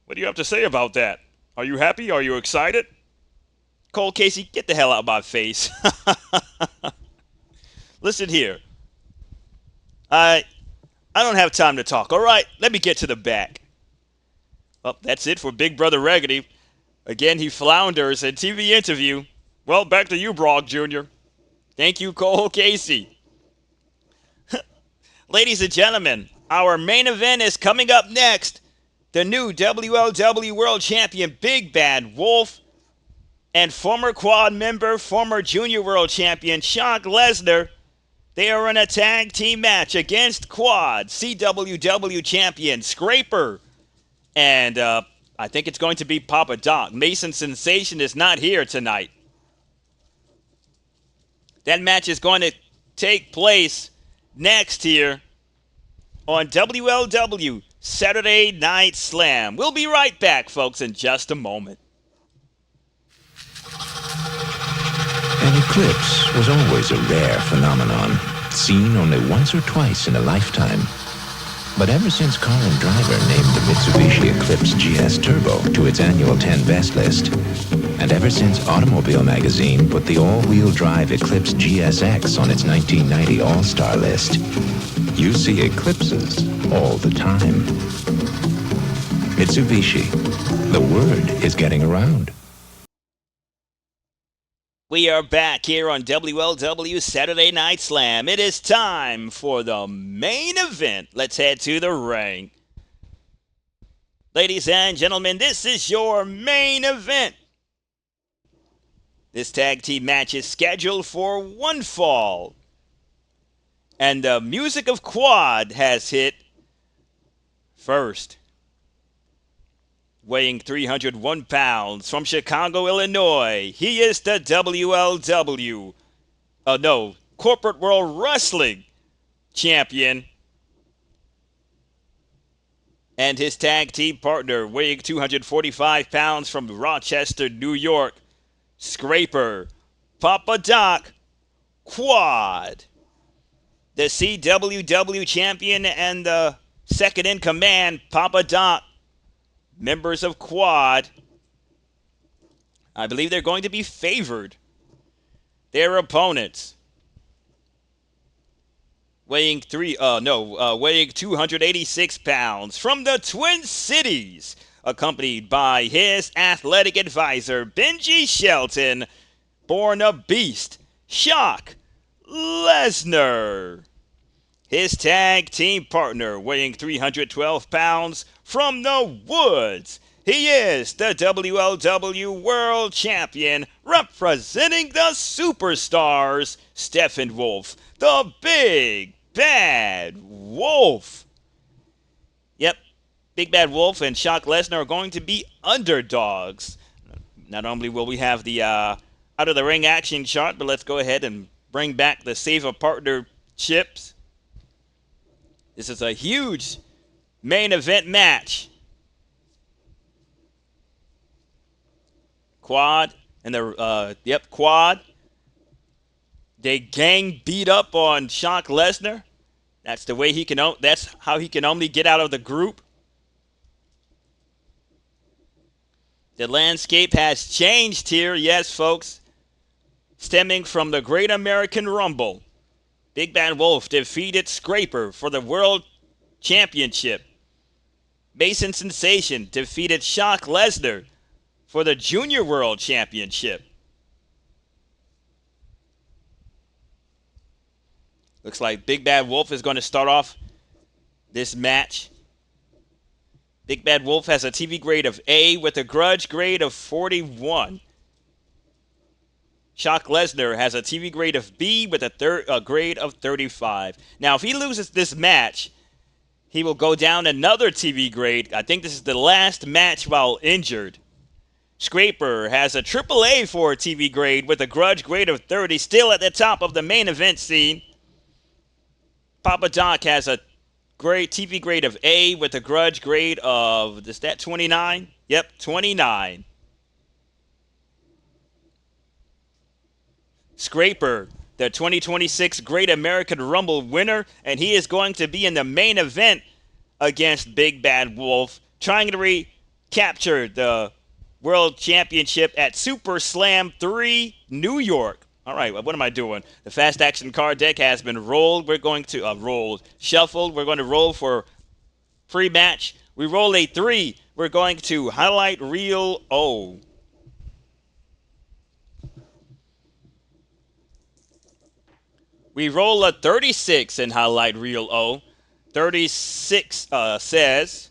What do you have to say about that? Are you happy? Are you excited? Cole Casey, get the hell out of my face. Listen here. I don't have time to talk. All right, let me get to the back. Well, that's it for Big Brother Reggedy. Again, he flounders in TV interview. Well, back to you, Brock Jr. Thank you, Cole Casey. Ladies and gentlemen, our main event is coming up next. The new WLW World Champion Big Bad Wolf and former Quad member, former Junior World Champion Brock LEZNAR. They are in a tag team match against Quad CWW Champion SKRAPER. And I think it's going to be Papa Doc. Mason Sensation is not here tonight. That match is going to take place next here on WLW Saturday Night Slam. We'll be right back, folks, in just a moment. An eclipse was always a rare phenomenon, seen only once or twice in a lifetime. But ever since Car and Driver named the Mitsubishi Eclipse GS Turbo to its annual 10 best list, and ever since Automobile Magazine put the all-wheel drive Eclipse GSX on its 1990 All-Star list, you see eclipses all the time. Mitsubishi. The word is getting around. We are back here on WLW Saturday Night Slam. It is time for the main event. Let's head to the ring. Ladies and gentlemen, this is your main event. This tag team match is scheduled for one fall. And the music of Quad has hit first. Weighing 301 pounds from Chicago, Illinois, he is the Corporate World Wrestling champion. And his tag team partner, weighing 245 pounds from Rochester, New York, SKRAPER, Papa Doc, Quad. The CWW champion and the second in command, Papa Doc, members of Quad. I believe they're going to be favored. Their opponents, weighing 286 pounds from the Twin Cities, accompanied by his athletic advisor, Benji Shelton, born a beast, Shock LEZNAR. His tag team partner, weighing 312 pounds from the woods, he is the WLW World Champion, representing the Superstars, Steppenwolf, the Big Bad Wolf. Yep, Big Bad Wolf and Shock LEZNAR are going to be underdogs. Not only will we have the out of the ring action chart, but let's go ahead and bring back the Save a Partnerships. This is a huge main event match. Quad and Quad. They gang beat up on Shock LEZNAR. That's the way he can. That's how he can only get out of the group. The landscape has changed here, yes, folks. Stemming from the Great American Rumble, Big Bad Wolf defeated SKRAPER for the World Championship. Mason Sensation defeated Shock LEZNAR for the Junior World Championship. Looks like Big Bad Wolf is going to start off this match. Big Bad Wolf has a TV grade of A with a Grudge grade of 41. Shock LEZNAR has a TV grade of B with a grade of 35. Now, if he loses this match, he will go down another TV grade. I think this is the last match while injured. SKRAPER has a AAA for a TV grade with a Grudge grade of 30, still at the top of the main event scene. Papa Doc has a TV grade of A with a Grudge grade of, is that 29? Yep, 29. SKRAPER, the 2026 Great American Rumble winner, and he is going to be in the main event against Big Bad Wolf, trying to recapture the World Championship at SuperSlam 3, New York. All right, what am I doing? The Fast Action card deck has been rolled. We're going to shuffled. We're going to roll for pre-match. We roll a 3. We're going to highlight reel O. We roll a 36 in highlight reel O. 36 says,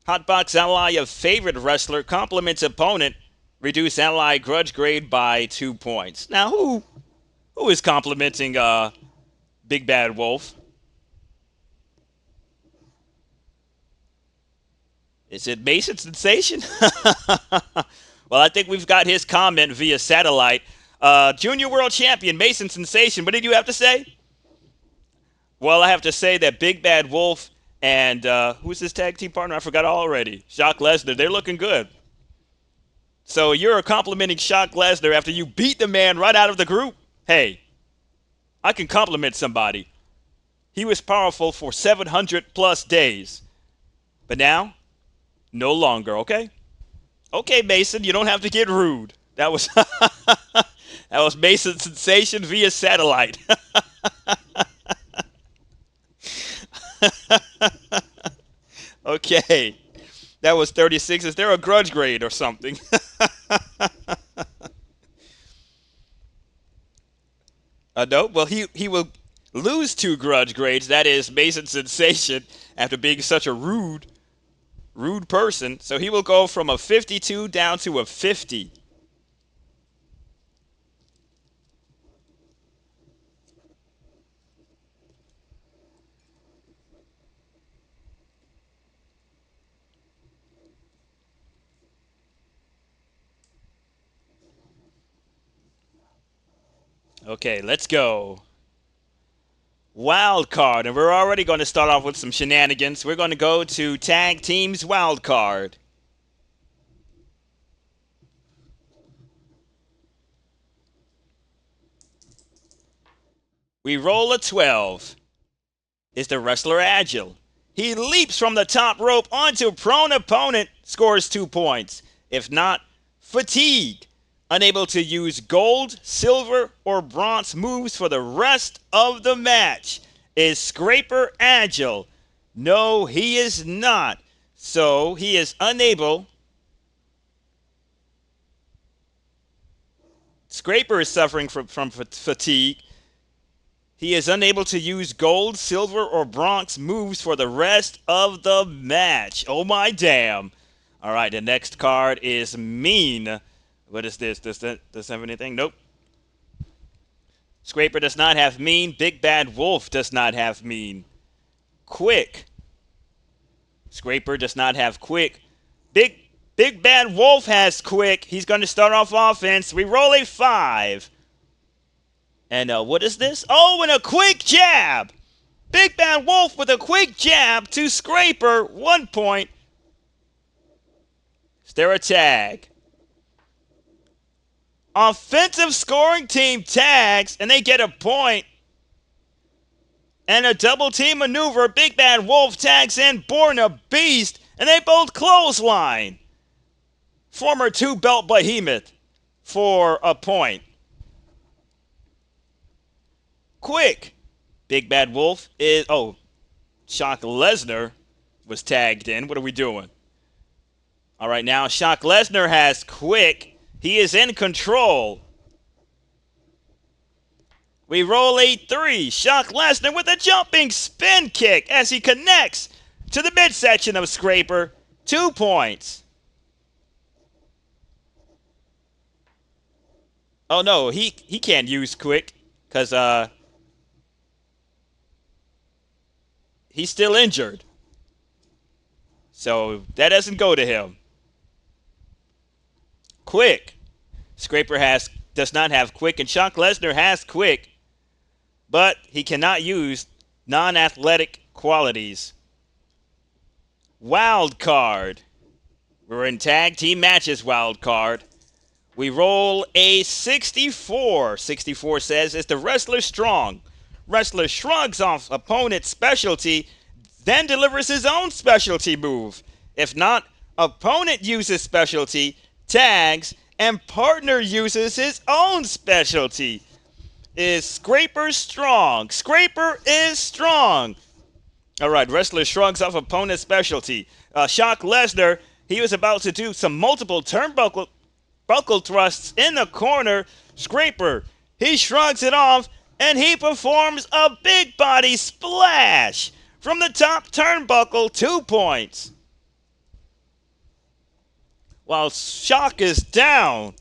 Hotbox ally of favorite wrestler compliments opponent. Reduce ally Grudge grade by 2 points. Now, who is complimenting Big Bad Wolf? Is it Mason Sensation? Well, I think we've got his comment via satellite. Junior World Champion Mason Sensation. What did you have to say? Well, I have to say that Big Bad Wolf and who's his tag team partner? I forgot already. Shock LEZNAR. They're looking good. So you're complimenting Shock LEZNAR after you beat the man right out of the group? Hey, I can compliment somebody. He was powerful for 700 plus days. But now, no longer, okay? Okay, Mason, you don't have to get rude. That was that was Mason Sensation via satellite. Okay. That was 36. Is there a Grudge grade or something? No. Well, he will lose 2 Grudge grades. That is Mason Sensation after being such a rude person. So he will go from a 52 down to a 50. Okay, let's go. Wild card, and we're already going to start off with some shenanigans. We're going to go to tag teams wild card. We roll a 12. Is the wrestler agile? He leaps from the top rope onto prone opponent, scores 2 points. If not, fatigue. Unable to use gold, silver, or bronze moves for the rest of the match. Is SKRAPER agile? No, he is not. So he is unable. SKRAPER is suffering from fatigue. He is unable to use gold, silver, or bronze moves for the rest of the match. Oh my damn. All right, the next card is mean. What is this? Does it have anything? Nope. SKRAPER does not have mean. Big Bad Wolf does not have mean. Quick. SKRAPER does not have quick. Big Bad Wolf has quick. He's going to start off offense. We roll a 5. And what is this? Oh, and a quick jab. Big Bad Wolf with a quick jab to SKRAPER. 1 point. Is there a tag? Offensive scoring team tags, and they get a point. And a double team maneuver. Big Bad Wolf tags in Born a Beast, and they both clothesline. Former 2-belt behemoth for a point. Quick. Big Bad Wolf is... Oh, Shock LEZNAR was tagged in. What are we doing? All right, now Shock LEZNAR has quick. He is in control. We roll a 3. Shock LEZNAR with a jumping spin kick as he connects to the midsection of SKRAPER. 2 points. Oh no, he can't use quick because he's still injured. So that doesn't go to him. Quick. SKRAPER does not have quick, and Shock LEZNAR has quick, but he cannot use non-athletic qualities. Wild card. We're in tag team matches wild card. We roll a 64. 64 says, is the wrestler strong? Wrestler shrugs off opponent's specialty, then delivers his own specialty move. If not, opponent uses specialty, tags, and partner uses his own specialty. Is SKRAPER strong? SKRAPER is strong. All right, wrestler shrugs off opponent's specialty. Shock LEZNAR, he was about to do some multiple turnbuckle thrusts in the corner. SKRAPER, he shrugs it off, and he performs a big body splash from the top turnbuckle. 2 points. While Shock is down.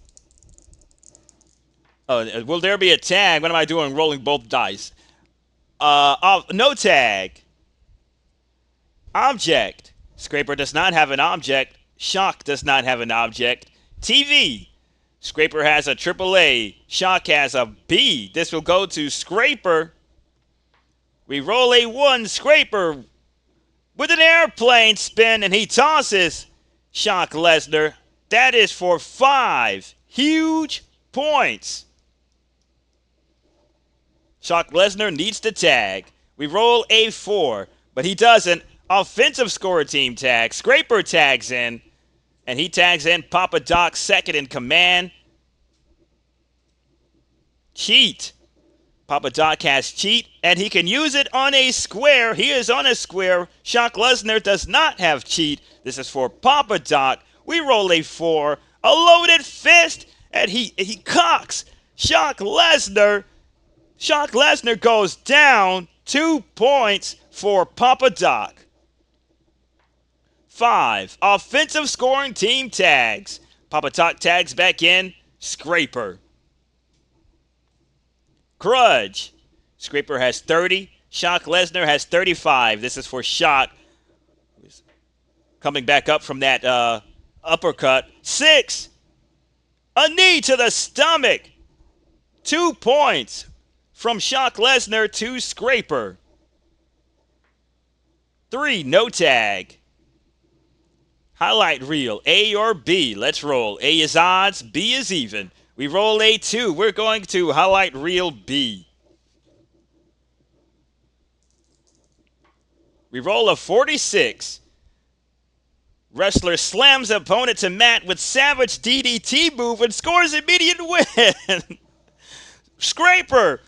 Oh, will there be a tag? What am I doing? Rolling both dice. No tag. Object. SKRAPER does not have an object. Shock does not have an object. TV. SKRAPER has a AAA. Shock has a B. This will go to SKRAPER. We roll a 1. SKRAPER with an airplane spin, and he tosses Shock LEZNAR. That is for 5 huge points. Shock LEZNAR needs to tag. We roll a 4, but he doesn't. Offensive scorer team tag. SKRAPER tags in, and he tags in Papa Doc, second in command. Cheat. Papa Doc has cheat, and he can use it on a square. He is on a square. Shock LEZNAR does not have cheat. This is for Papa Doc. We roll a 4. A loaded fist, and he cocks Shock LEZNAR. Shock LEZNAR goes down. 2 points for Papa Doc. 5. Offensive scoring team tags. Papa Doc tags back in. SKRAPER. Grudge. SKRAPER has 30. Shock LEZNAR has 35. This is for Shock. Coming back up from that uppercut. 6. A knee to the stomach 2 points from Shock Lesnar to SKRAPER. 3, no tag. Highlight reel, A or B. Let's roll. A is odds, B is even. We roll A2. We're going to highlight reel B. We roll a 46. Wrestler slams opponent to mat with savage DDT move and scores immediate win. SKRAPER,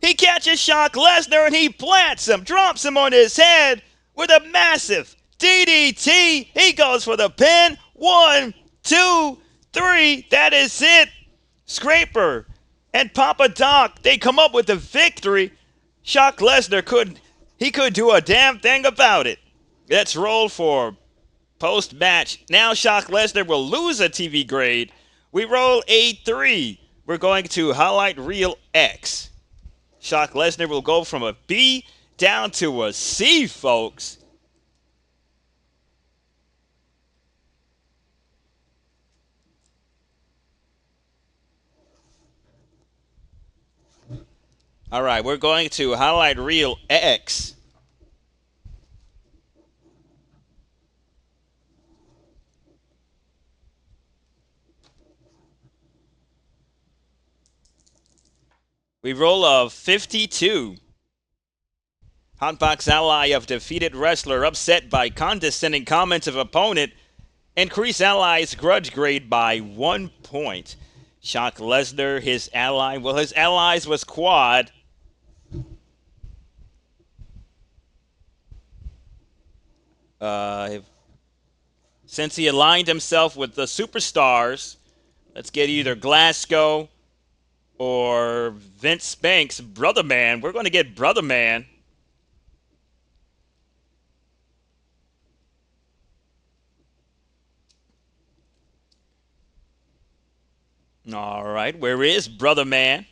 he catches Shock Lesnar and he plants him, drops him on his head with a massive DDT. He goes for the pin. 1, 2, 3. That is it. SKRAPER and Papa Doc, they come up with the victory. Shock Lesnar couldn't do a damn thing about it. Let's roll for post-match. Now Shock Lesnar will lose a TV grade. We roll A3. We're going to highlight reel X. Shock Lesnar will go from a B down to a C, folks. All right, we're going to highlight reel X. We roll a 52. Hotbox ally of defeated wrestler upset by condescending comments of opponent. Increase ally's grudge grade by 1 point. Shock Lesnar, his allies was quad. Since he aligned himself with the superstars, let's get either Glasgow or Vince Spanks, Brother Man. We're going to get Brother Man. All right, where is Brother Man?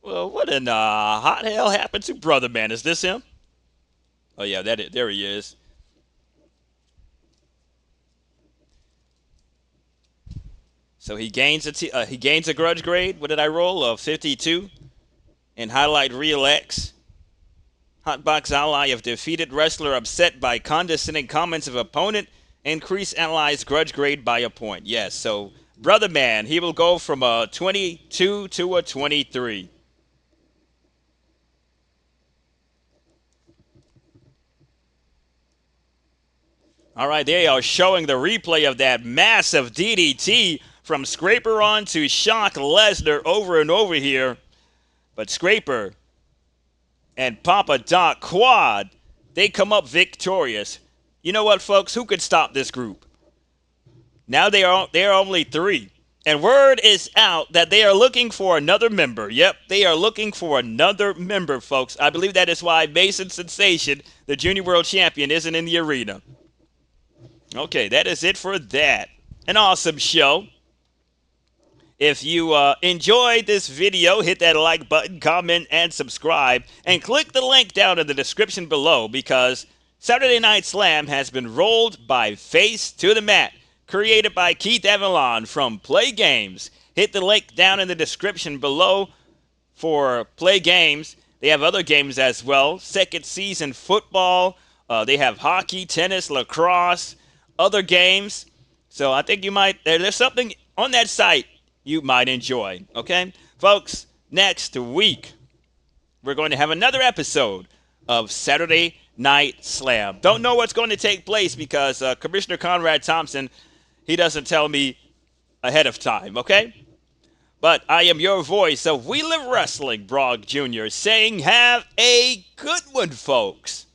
Well, what in hot hell happened to Brother Man? Is this him? Oh yeah, there he is. So he gains a grudge grade. What did I roll? Of 52. And highlight reel X. Hotbox ally of defeated wrestler upset by condescending comments of opponent. Increase ally's grudge grade by a point. Yes, so Brother Man, he will go from a 22 to a 23. All right, they are showing the replay of that massive DDT from SKRAPER on to Shock Lesnar over and over here. But SKRAPER and Papa Doc quad, they come up victorious. You know what, folks? Who could stop this group? Now they are only 3. And word is out that they are looking for another member. Yep, they are looking for another member, folks. I believe that is why Mason Sensation, the Junior World Champion, isn't in the arena. Okay, that is it for that. An awesome show. If you enjoyed this video, hit that like button, comment, and subscribe. And click the link down in the description below because Saturday Night Slam has been rolled by Face to the Mat. Created by Keith Avalon from Play Games. Hit the link down in the description below for Play Games. They have other games as well. Second season football. They have hockey, tennis, lacrosse, other games. So I think you might, there's something on that site you might enjoy. Okay? Folks, next week, we're going to have another episode of Saturday Night Slam. Don't know what's going to take place because Commissioner Conrad Thompson, he doesn't tell me ahead of time, okay? But I am your voice of We Live Wrestling, Brog Jr., saying have a good one, folks.